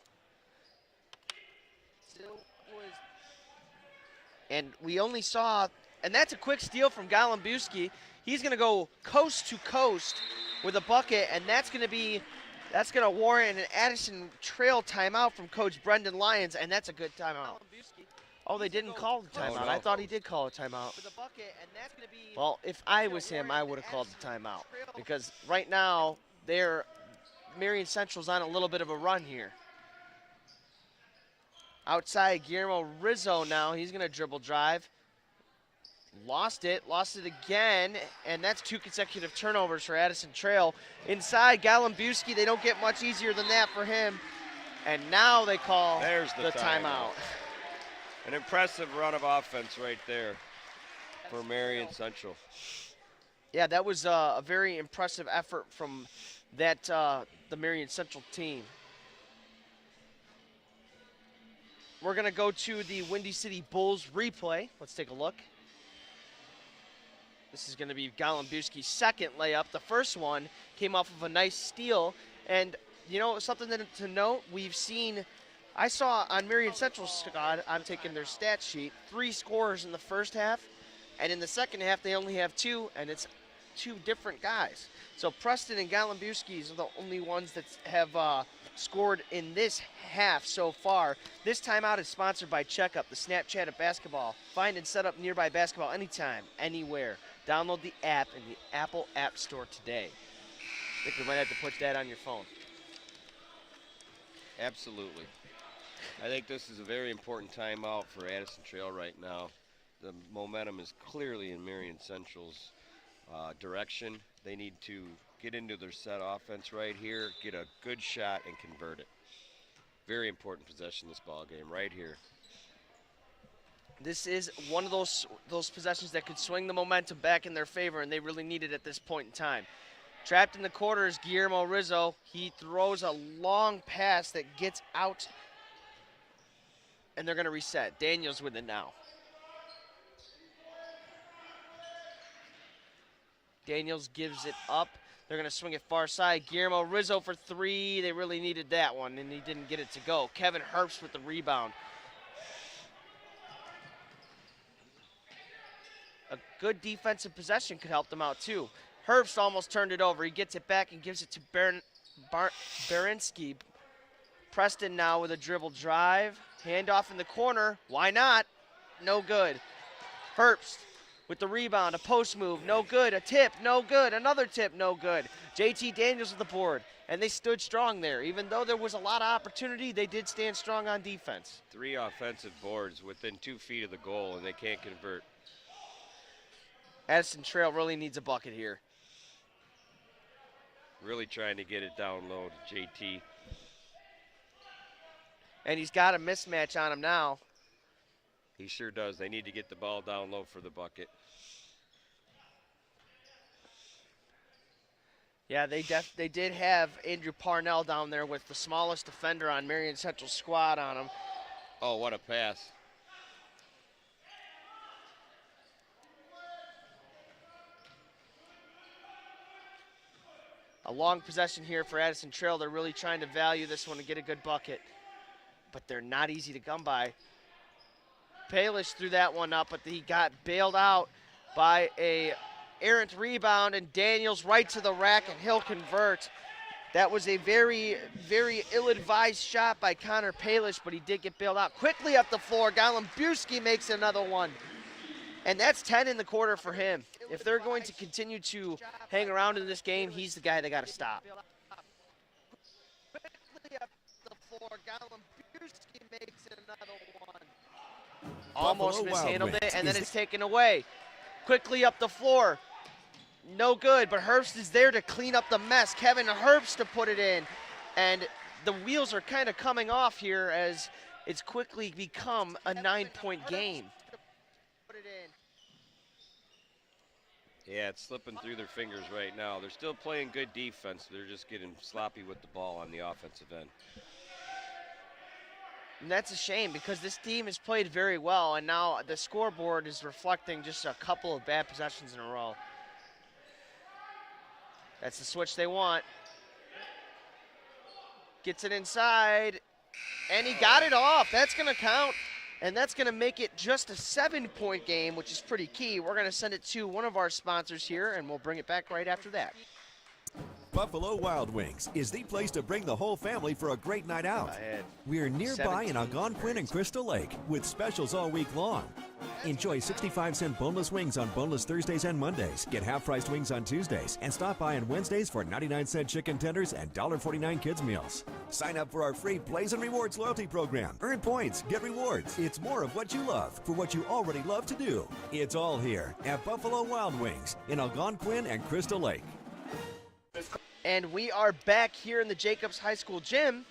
And we only saw, and that's a quick steal from Galimbuski. He's going to go coast to coast with a bucket, and that's going to warrant an Addison Trail timeout from Coach Brendan Lyons, and that's a good timeout. Oh, they didn't call the timeout. Oh, no. I thought he did call a timeout. Well, if I was him, I would have called the timeout because right now, Marian Central's on a little bit of a run here. Outside, Guillermo Rizzo now. He's going to dribble drive. Lost it again, and that's two consecutive turnovers for Addison Trail. Inside, Galimbuski, they don't get much easier than that for him. And now they call the timeout. An impressive run of offense right there for Marian Central. Yeah, that was a very impressive effort from the Marian Central team. We're going to go to the Windy City Bulls replay. Let's take a look. This is going to be Galimbuski's second layup. The first one came off of a nice steal. And, you know, something to note, I saw on Marian Central's squad, I'm taking their stat sheet, 3 scorers in the first half. And in the second half, they only have 2, and it's 2 different guys. So Preston and Galimbuski are the only ones that have scored in this half so far. This timeout is sponsored by Checkup, the Snapchat of basketball. Find and set up nearby basketball anytime, anywhere. Download the app in the Apple App Store today. I think we might have to put that on your phone. Absolutely. I think this is a very important timeout for Addison Trail right now. The momentum is clearly in Marian Central's direction. They need to get into their set offense right here, get a good shot, and convert it. Very important possession in this ball game right here. This is one of those possessions that could swing the momentum back in their favor, and they really need it at this point in time. Trapped in the corner is Guillermo Rizzo. He throws a long pass that gets out, and they're going to reset. Daniels with it now. Daniels gives it up. They're going to swing it far side. Guillermo Rizzo for 3. They really needed that one, and he didn't get it to go. Kevin Herbst with the rebound. A good defensive possession could help them out, too. Herbst almost turned it over. He gets it back and gives it to Berinsky. Preston now with a dribble drive. Handoff in the corner. Why not? No good. Herbst with the rebound. A post move. No good. A tip. No good. Another tip. No good. JT Daniels with the board. And they stood strong there. Even though there was a lot of opportunity, they did stand strong on defense. 3 offensive boards within 2 feet of the goal, and they can't convert. Addison Trail really needs a bucket here. Really trying to get it down low to JT. And he's got a mismatch on him now. He sure does. They need to get the ball down low for the bucket. Yeah, they did have Andrew Parnell down there with the smallest defender on Marian Central squad on him. Oh, what a pass. A long possession here for Addison Trail. They're really trying to value this one to get a good bucket. But they're not easy to come by. Palish threw that one up, but he got bailed out by a errant rebound, and Daniels right to the rack, and he'll convert. That was a very, very ill-advised shot by Connor Palish, but he did get bailed out. Quickly up the floor, Golombuski makes another one. And that's 10 in the quarter for him. If they're going to continue to hang around in this game, he's the guy they got to stop. Quickly up the floor, Golombuski makes another one. Almost mishandled it, and then it's taken away. Quickly up the floor. No good, but Herbst is there to clean up the mess. Kevin Herbst to put it in. And the wheels are kind of coming off here as it's quickly become a 9-point game. Yeah, it's slipping through their fingers right now. They're still playing good defense. They're just getting sloppy with the ball on the offensive end. And that's a shame because this team has played very well, and now the scoreboard is reflecting just a couple of bad possessions in a row. That's the switch they want. Gets it inside, and he got it off. That's going to count, and that's going to make it just a 7-point game, which is pretty key. We're going to send it to one of our sponsors here, and we'll bring it back right after that. Buffalo Wild Wings is the place to bring the whole family for a great night out. We're nearby in Algonquin and Crystal Lake with specials all week long. Enjoy 65-cent boneless wings on boneless Thursdays and Mondays. Get half-priced wings on Tuesdays. And stop by on Wednesdays for 99-cent chicken tenders and $1.49 kids meals. Sign up for our free Plays and Rewards loyalty program. Earn points, get rewards. It's more of what you love for what you already love to do. It's all here at Buffalo Wild Wings in Algonquin and Crystal Lake. And we are back here in the Jacobs High School gym.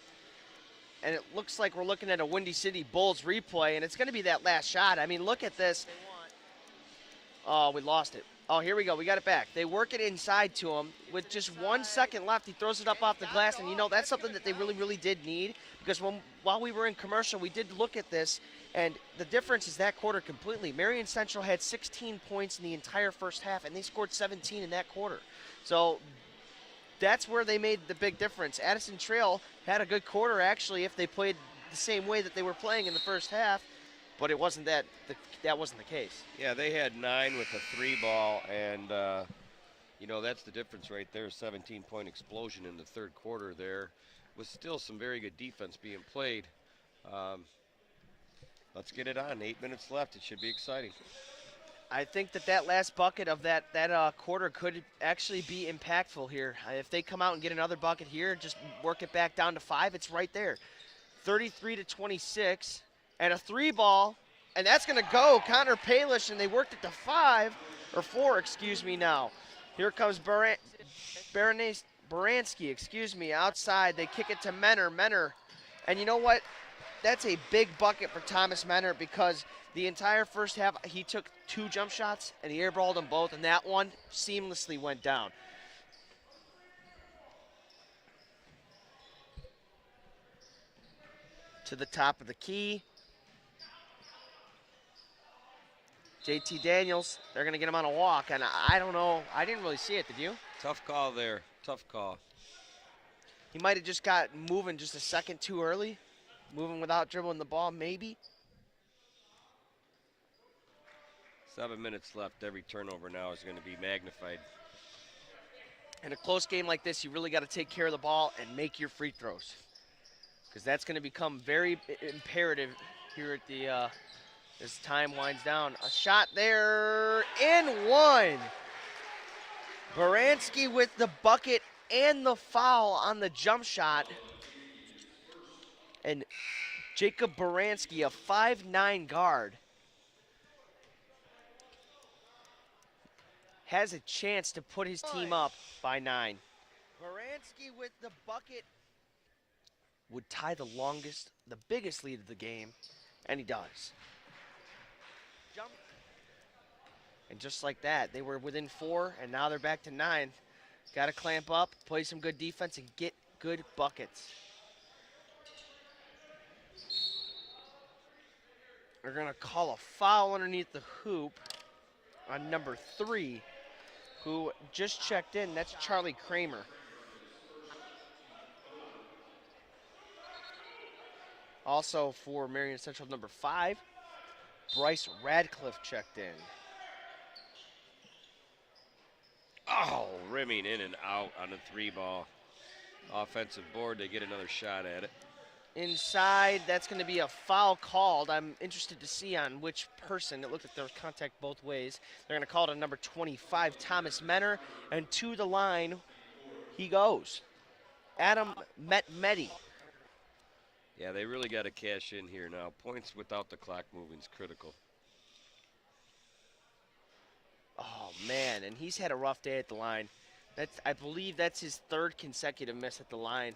And it looks like we're looking at a Windy City Bulls replay, and it's going to be that last shot. I mean, look at this. Oh, we lost it. Oh, here we go. We got it back. They work it inside to him. With just 1 second left, he throws it up off the glass, and, you know, that's something that they really, really did need because while we were in commercial, we did look at this, and the difference is that quarter completely. Marian Central had 16 points in the entire first half, and they scored 17 in that quarter. So that's where they made the big difference. Addison Trail had a good quarter, actually, if they played the same way that they were playing in the first half, but it wasn't that wasn't the case. Yeah, they had 9 with a 3-ball, and, you know, that's the difference right there. 17-point explosion in the third quarter there. With still some very good defense being played. Let's get it on. 8 minutes left. It should be exciting. I think that last bucket of that quarter could actually be impactful here. If they come out and get another bucket here, just work it back down to 5, it's right there. 33-26, and a 3-ball, and that's going to go. Connor Palish, and they worked it to 4, excuse me now. Here comes Baranski, outside. They kick it to Menor. And you know what? That's a big bucket for Thomas Menor because the entire first half, he took 2 jump shots, and he airballed them both, and that one seamlessly went down. To the top of the key. JT Daniels, they're going to get him on a walk, and I don't know. I didn't really see it, did you? Tough call there. Tough call. He might have just got moving just a second too early. Moving without dribbling the ball, maybe. 7 minutes left. Every turnover now is going to be magnified. In a close game like this, you really got to take care of the ball and make your free throws, because that's going to become very imperative here at the as time winds down. A shot there, and one. Baranski with the bucket and the foul on the jump shot. And Jacob Baranski, a 5'9" guard, has a chance to put his team up by 9. Baranski with the bucket would tie the biggest lead of the game, and he does. Jump. And just like that, they were within 4, and now they're back to 9. Got to clamp up, play some good defense, and get good buckets. They're going to call a foul underneath the hoop on number 3, who just checked in. That's Charlie Kramer. Also for Marian Central, number 5, Bryce Radcliffe checked in. Oh, rimming in and out on the 3-ball. Offensive board, they get another shot at it. Inside, that's going to be a foul called. I'm interested to see on which person. It looked like there was contact both ways. They're going to call it on number 25, Thomas Menner, and to the line he goes. Adam Metmedi. Yeah, they really got to cash in here now. Points without the clock moving is critical. Oh, man, and he's had a rough day at the line. I believe that's his 3rd consecutive miss at the line.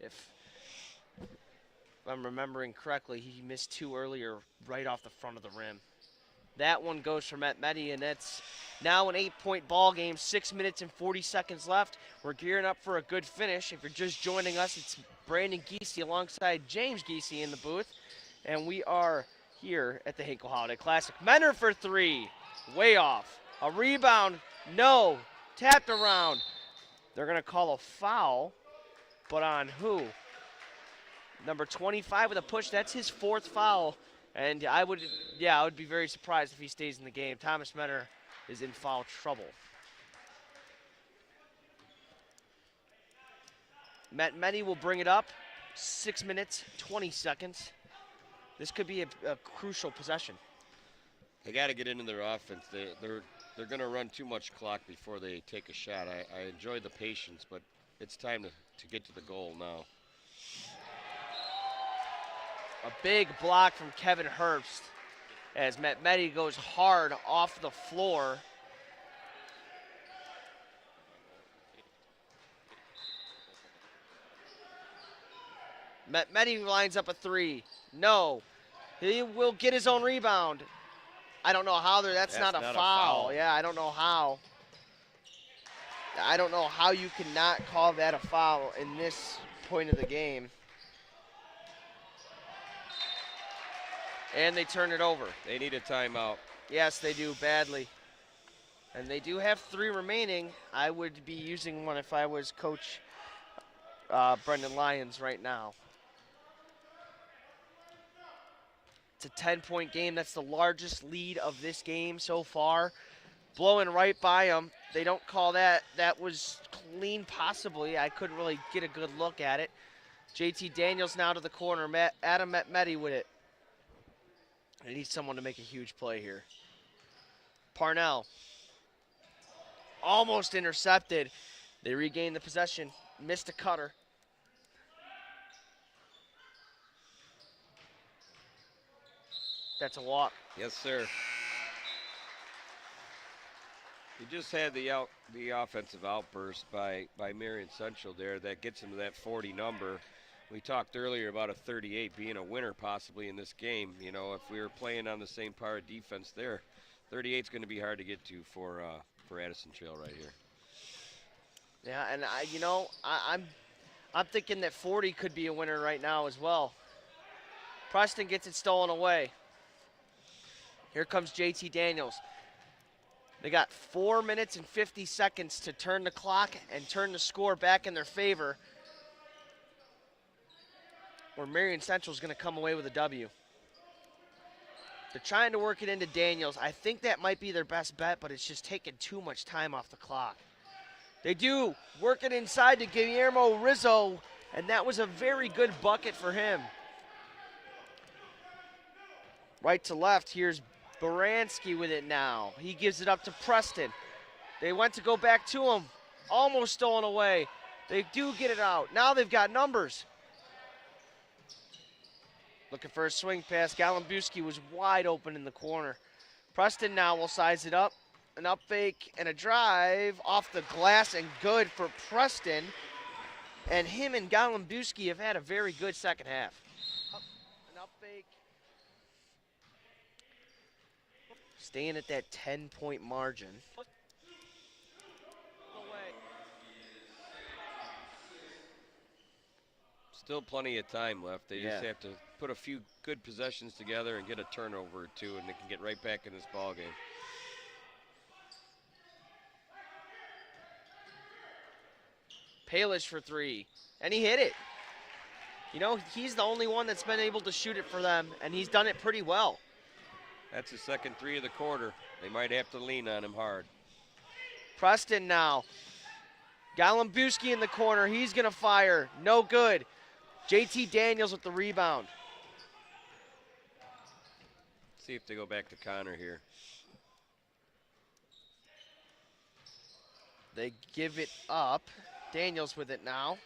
If I'm remembering correctly, he missed 2 earlier right off the front of the rim. That one goes for Metmedi, and that's now an 8-point ball game, 6 minutes and 40 seconds left. We're gearing up for a good finish. If you're just joining us, it's Brandon Giese alongside James Giese in the booth, and we are here at the Hinkle Holiday Classic. Menner for 3, way off. A rebound, no, tapped around. They're going to call a foul, but on who? Number 25 with a push. That's his 4th foul, and I would be very surprised if he stays in the game. Thomas Menner is in foul trouble. Metmedi will bring it up. 6 minutes, 20 seconds. This could be a crucial possession. They got to get into their offense. They're going to run too much clock before they take a shot. I enjoy the patience, but it's time to get to the goal now. A big block from Kevin Herbst as Metmedi goes hard off the floor. Metmedi lines up a 3. No. He will get his own rebound. I don't know how that's not a foul. Yeah, I don't know how. I don't know how you cannot call that a foul in this point of the game. And they turn it over. They need a timeout. Yes, they do, badly. And they do have 3 remaining. I would be using one if I was Coach Brendan Lyons right now. It's a 10-point game. That's the largest lead of this game so far. Blowing right by them. They don't call that. That was clean possibly. I couldn't really get a good look at it. JT Daniels now to the corner. Adam Metmedi with it. I need someone to make a huge play here. Parnell. Almost intercepted. They regain the possession. Missed a cutter. That's a walk. Yes, sir. You just had the offensive outburst by Marian Central there that gets him to that 40 number. We talked earlier about a 38 being a winner possibly in this game. You know, if we were playing on the same power of defense there, 38 is going to be hard to get to for Addison Trail right here. Yeah, and I'm thinking that 40 could be a winner right now as well. Preston gets it stolen away. Here comes JT Daniels. They got 4 minutes and 50 seconds to turn the clock and turn the score back in their favor, or Marian Central is going to come away with a W. They're trying to work it into Daniels. I think that might be their best bet, but it's just taking too much time off the clock. They do. Work it inside to Guillermo Rizzo, and that was a very good bucket for him. Right to left, here's Baranski with it now. He gives it up to Preston. They went to go back to him. Almost stolen away. They do get it out. Now they've got numbers. Looking for a swing pass. Galimbuski was wide open in the corner. Preston now will size it up. An up fake and a drive off the glass and good for Preston. And him and Galimbuski have had a very good second half. An up fake. Staying at that 10-point margin. Still plenty of time left. They just have to put a few good possessions together and get a turnover or two, and they can get right back in this ball game. Palish for three, and he hit it. You know, he's the only one that's been able to shoot it for them, and he's done it pretty well. That's his second three of the quarter. They might have to lean on him hard. Preston now. Galimbuski in the corner. He's going to fire. No good. JT Daniels with the rebound. See if they go back to Connor here. They give it up. Daniels with it now.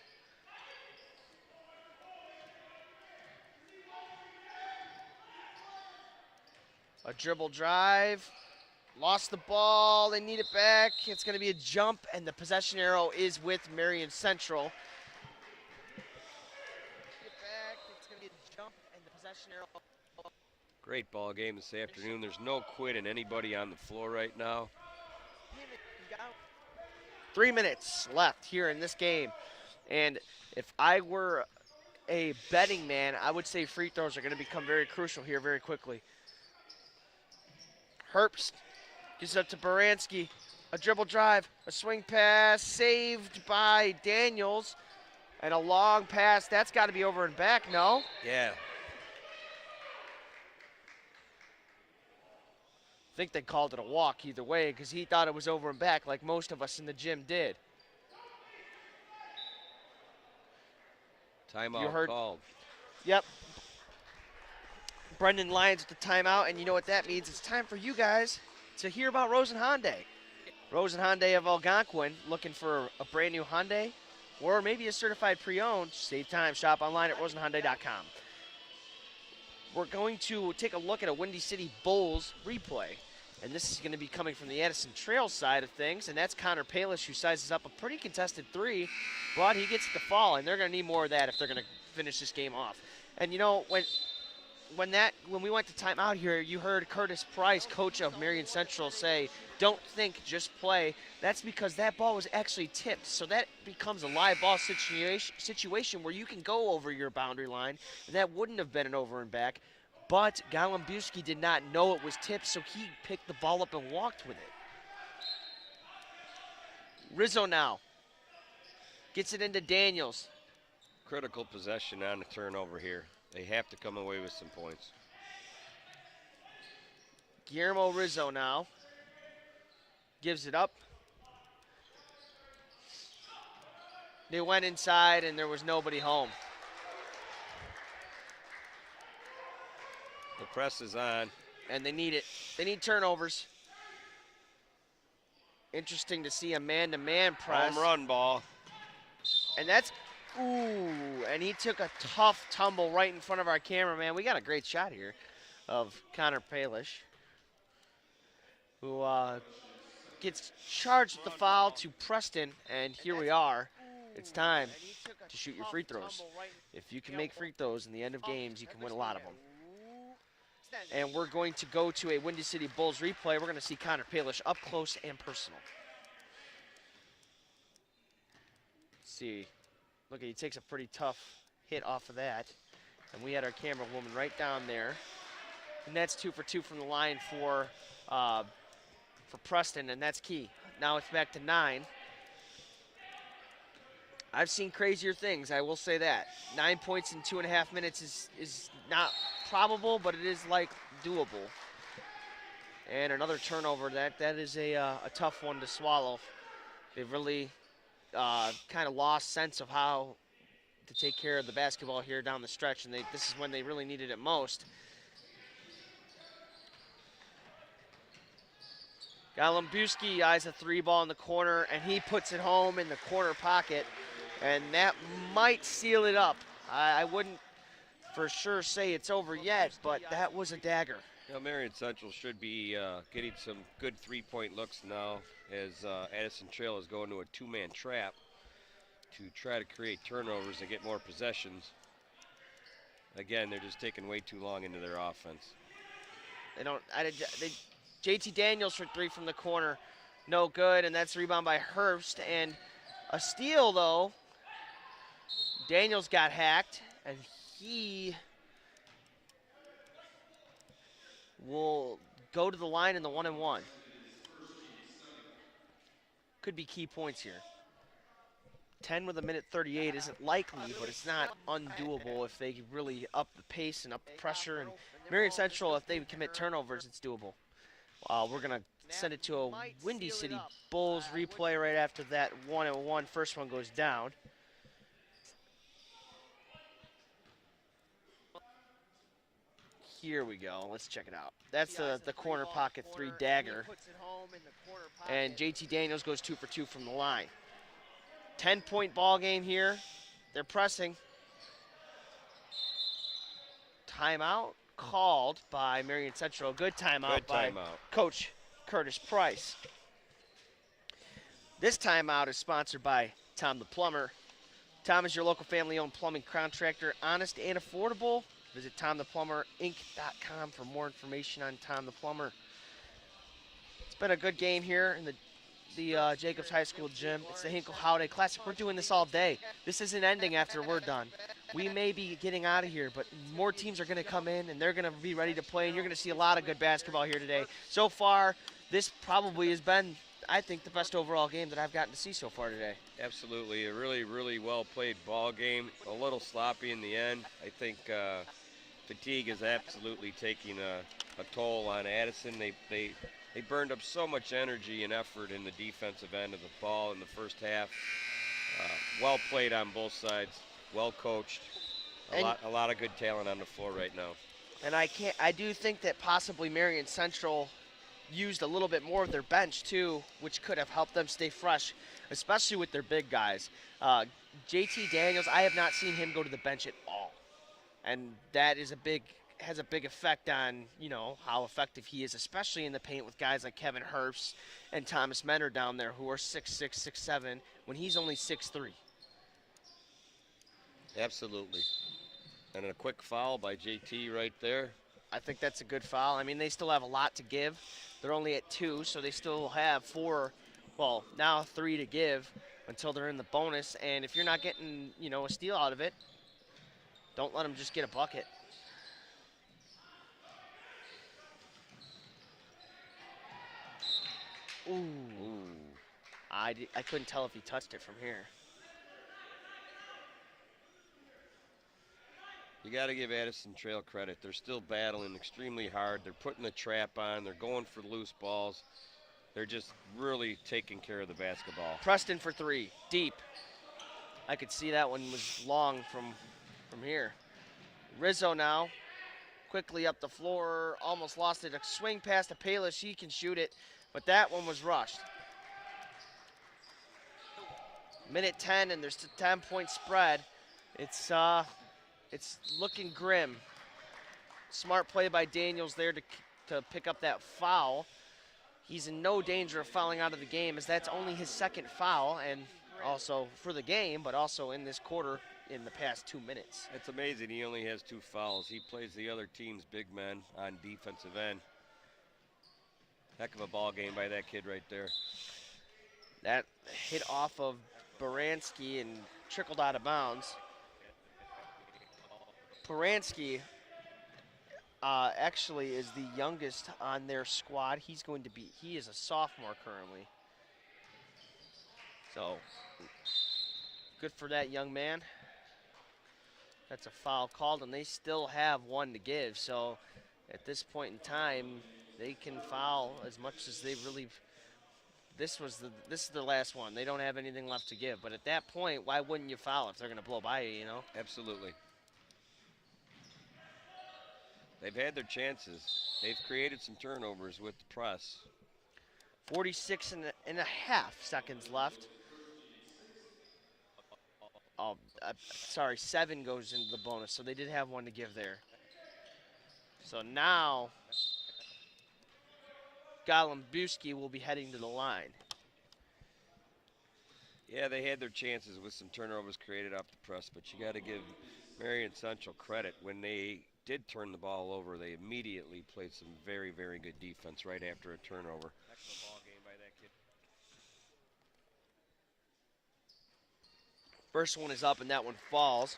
A dribble drive. Lost the ball. They need it back. It's going to be a jump, and the possession arrow is with Marian Central. Get back. It's going to be a jump, and the possession arrow. Great ball game this afternoon. There's no quit in anybody on the floor right now. 3 minutes left here in this game. And if I were a betting man, I would say free throws are going to become very crucial here very quickly. Herbst gives it up to Baranski. A dribble drive, a swing pass, saved by Daniels. And a long pass. That's got to be over and back, no? Yeah. I think they called it a walk either way because he thought it was over and back like most of us in the gym did. Timeout called. Yep. Brendan Lyons with the timeout, and you know what that means. It's time for you guys to hear about Rosen Hyundai. Rosen Hyundai of Algonquin, looking for a brand new Hyundai or maybe a certified pre-owned. Save time. Shop online at rosenhyundai.com. We're going to take a look at a Windy City Bulls replay. And this is going to be coming from the Addison Trails side of things. And that's Connor Palish, who sizes up a pretty contested three. But he gets the fall, and they're going to need more of that if they're going to finish this game off. And, you know, when we went to timeout here, you heard Curtis Price, coach of Marian Central, say, don't think, just play. That's because that ball was actually tipped. So that becomes a live ball situation where you can go over your boundary line. And that wouldn't have been an over and back. But Galimbuski did not know it was tipped, so he picked the ball up and walked with it. Rizzo now gets it into Daniels. Critical possession on the turnover here. They have to come away with some points. Guillermo Rizzo now gives it up. They went inside, and there was nobody home. The press is on. And they need it. They need turnovers. Interesting to see a man-to-man press. Home run ball. And that's, and he took a tough tumble right in front of our cameraman. We got a great shot here of Connor Palish, who gets charged with the foul to Preston, and here we are. It's time to shoot your free throws. If you can make free throws in the end of games, you can win a lot of them. And we're going to go to a Windy City Bulls replay. We're going to see Connor Palish up close and personal. Let's see. Look, he takes a pretty tough hit off of that. And we had our camera woman right down there. And that's 2 for 2 from the line for Preston, and that's key. Now it's back to 9. I've seen crazier things, I will say that. 9 points in 2.5 minutes is not probable, but it is like doable. And another turnover. That is a tough one to swallow. They've really kind of lost sense of how to take care of the basketball here down the stretch, and this is when they really needed it most. Galimbuski eyes a 3-ball in the corner, and he puts it home in the corner pocket, and that might seal it up. I wouldn't for sure say it's over yet, but that was a dagger. Marian Central should be getting some good three-point looks now as Addison Trail is going to a two-man trap to try to create turnovers and get more possessions. Again, they're just taking way too long into their offense. JT Daniels for 3 from the corner, no good, and that's a rebound by Herbst. And a steal, though. Daniels got hacked, and he will go to the line in the 1-and-1. Could be key points here. 10 with a minute 38 isn't likely, but it's not undoable if they really up the pace and up the pressure. And Marian Central, if they commit turnovers, it's doable. We're going to send it to a Windy City Bulls replay right after that 1-and-1. First one goes down. Here we go. Let's check it out. That's the corner pocket 3 dagger. And JT Daniels goes 2 for 2 from the line. 10-point ball game here. They're pressing. Timeout called by Marian Central. Good timeout by Coach Curtis Price. This timeout is sponsored by Tom the Plumber. Tom is your local family-owned plumbing contractor, honest and affordable. Visit TomThePlumberInc.com for more information on Tom the Plumber. It's been a good game here in the Jacobs High School gym. It's the Hinkle Holiday Classic. We're doing this all day. This isn't ending after we're done. We may be getting out of here, but more teams are going to come in, and they're going to be ready to play, and you're going to see a lot of good basketball here today. So far, this probably has been, I think, the best overall game that I've gotten to see so far today. Absolutely. A really, really well-played ball game. A little sloppy in the end. I think fatigue is absolutely taking a toll on Addison. They burned up so much energy and effort in the defensive end of the ball in the first half. Well played on both sides, well coached. A lot of good talent on the floor right now. And I do think that possibly Marian Central used a little bit more of their bench too, which could have helped them stay fresh, especially with their big guys. JT Daniels, I have not seen him go to the bench at all, and that has a big effect on, how effective he is, especially in the paint with guys like Kevin Herbst and Thomas Mentor down there who are 6'6", 6'7", when he's only 6'3". Absolutely. And a quick foul by JT right there. I think that's a good foul. I mean, they still have a lot to give. They're only at 2, so they still have now 3 to give until they're in the bonus. And if you're not getting, a steal out of it, don't let them just get a bucket. Ooh. I couldn't tell if he touched it from here. You got to give Addison Trail credit. They're still battling extremely hard. They're putting the trap on. They're going for loose balls. They're just really taking care of the basketball. Preston for 3, deep. I could see that one was long from here. Rizzo now, quickly up the floor, almost lost it. A swing pass to Palis. He can shoot it, but that one was rushed. Minute 10, and there's a 10-point spread. It's looking grim. Smart play by Daniels there to pick up that foul. He's in no danger of fouling out of the game, as that's only his second foul, and also for the game, but also in this quarter in the past 2 minutes. It's amazing he only has 2 fouls. He plays the other team's big men on defensive end. Heck of a ball game by that kid right there. That hit off of Baranski and trickled out of bounds. Baranski actually is the youngest on their squad. He is a sophomore currently. So, good for that young man. That's a foul called, and they still have 1 to give. So, at this point in time, they can foul as much as they really this is their last one. They don't have anything left to give. But at that point, why wouldn't you foul if they're going to blow by you, you know? Absolutely. They've had their chances. They've created some turnovers with the press. 46 and a half seconds left. Oh, sorry, 7 goes into the bonus, so they did have one to give there. So now, Golembuski will be heading to the line. Yeah, they had their chances with some turnovers created off the press, but you got to give Marian Central credit. When they did turn the ball over, they immediately played some very, very good defense right after a turnover. Excellent ball game by that kid. First one is up, and that one falls.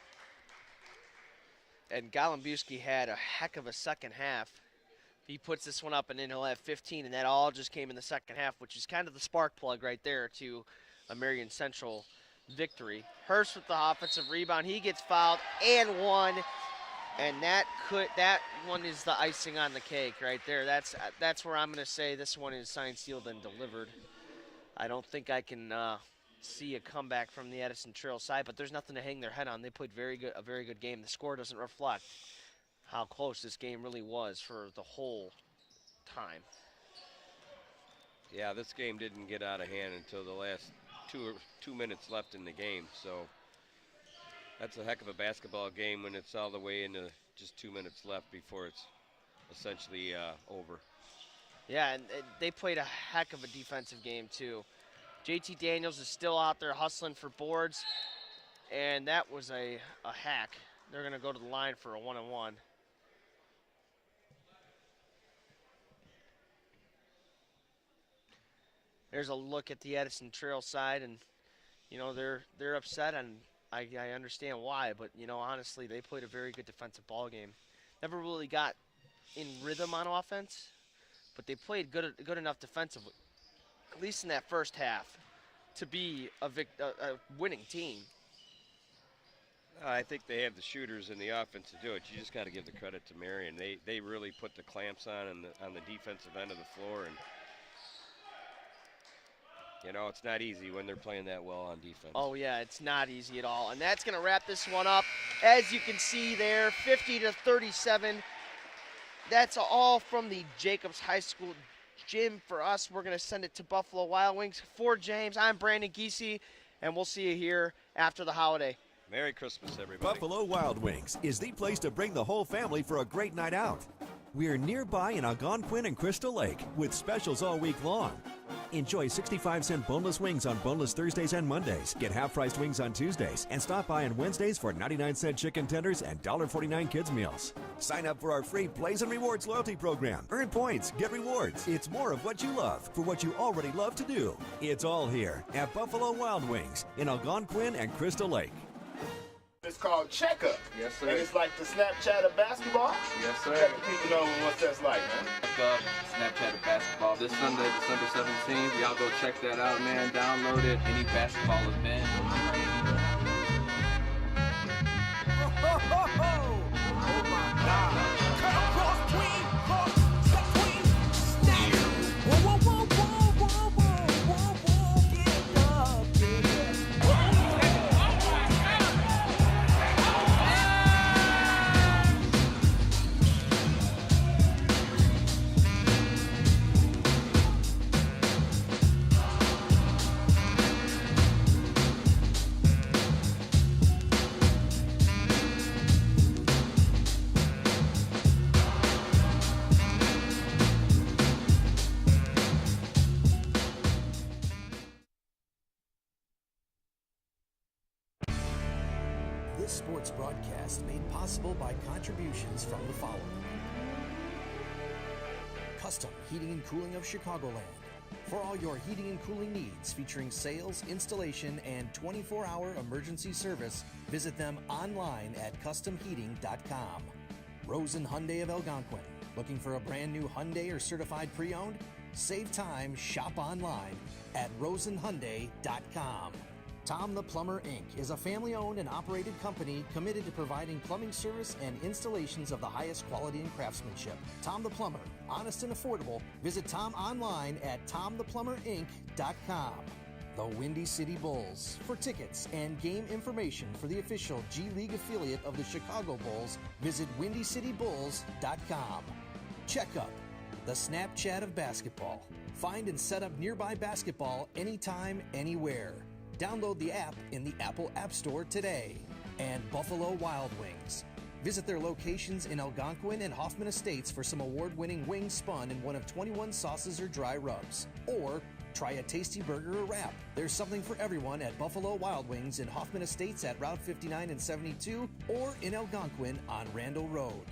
And Golembuski had a heck of a second half. He puts this one up, and then he'll have 15, and that all just came in the second half, which is kind of the spark plug right there to a Marian Central victory. Hurst with the offensive rebound. He gets fouled and one, and that one is the icing on the cake right there. That's where I'm going to say this one is signed, sealed, and delivered. I don't think I can see a comeback from the Addison Trail side, but there's nothing to hang their head on. They played a very good game. The score doesn't reflect how close this game really was for the whole time. Yeah, this game didn't get out of hand until the last two minutes left in the game. So that's a heck of a basketball game when it's all the way into just 2 minutes left before it's essentially over. Yeah, and they played a heck of a defensive game too. JT Daniels is still out there hustling for boards, and that was a hack. They're going to go to the line for a 1-on-1. There's a look at the Addison Trail side, and you know they're upset, and I understand why. But you know, honestly, they played a very good defensive ball game. Never really got in rhythm on offense, but they played good enough defensively, at least in that first half, to be a winning team. I think they have the shooters and the offense to do it. You just got to give the credit to Marian. They really put the clamps on the defensive end of the floor, and you know, it's not easy when they're playing that well on defense. Oh, yeah, it's not easy at all. And that's going to wrap this one up. As you can see there, 50-37. That's all from the Jacobs High School gym for us. We're going to send it to Buffalo Wild Wings. For James, I'm Brandon Giese, and we'll see you here after the holiday. Merry Christmas, everybody. Buffalo Wild Wings is the place to bring the whole family for a great night out. We're nearby in Algonquin and Crystal Lake with specials all week long. Enjoy 65-cent boneless wings on boneless Thursdays and Mondays. Get half-priced wings on Tuesdays. And stop by on Wednesdays for 99-cent chicken tenders and $1.49 kids meals. Sign up for our free Plays and Rewards loyalty program. Earn points, get rewards. It's more of what you love for what you already love to do. It's all here at Buffalo Wild Wings in Algonquin and Crystal Lake. It's called Checkup. Yes, sir. And it's like the Snapchat of basketball. Yes, sir. Let the people know what that's like, man. Check up Snapchat of basketball this Sunday, December 17th. Y'all go check that out, man. Download it. Any basketball event. Oh my God. Cut cross queen, cross step queen, snap. Whoa, whoa, whoa, whoa, whoa, whoa, whoa, get up, This sports broadcast made possible by contributions from the following: Custom Heating and Cooling of Chicagoland. For all your heating and cooling needs, featuring sales, installation, and 24-hour emergency service, visit them online at customheating.com. Rosen Hyundai of Algonquin. Looking for a brand new Hyundai or certified pre-owned? Save time, shop online at rosenhyundai.com. Tom the Plumber Inc. is a family-owned and operated company committed to providing plumbing service and installations of the highest quality and craftsmanship. Tom the Plumber, honest and affordable. Visit Tom online at tomtheplumberinc.com. The Windy City Bulls. For tickets and game information for the official G League affiliate of the Chicago Bulls, visit windycitybulls.com. Checkup, the Snapchat of basketball. Find and set up nearby basketball anytime, anywhere. Download the app in the Apple App Store today. And Buffalo Wild Wings. Visit their locations in Algonquin and Hoffman Estates for some award-winning wings spun in one of 21 sauces or dry rubs. Or try a tasty burger or wrap. There's something for everyone at Buffalo Wild Wings in Hoffman Estates at Route 59 and 72 or in Algonquin on Randall Road.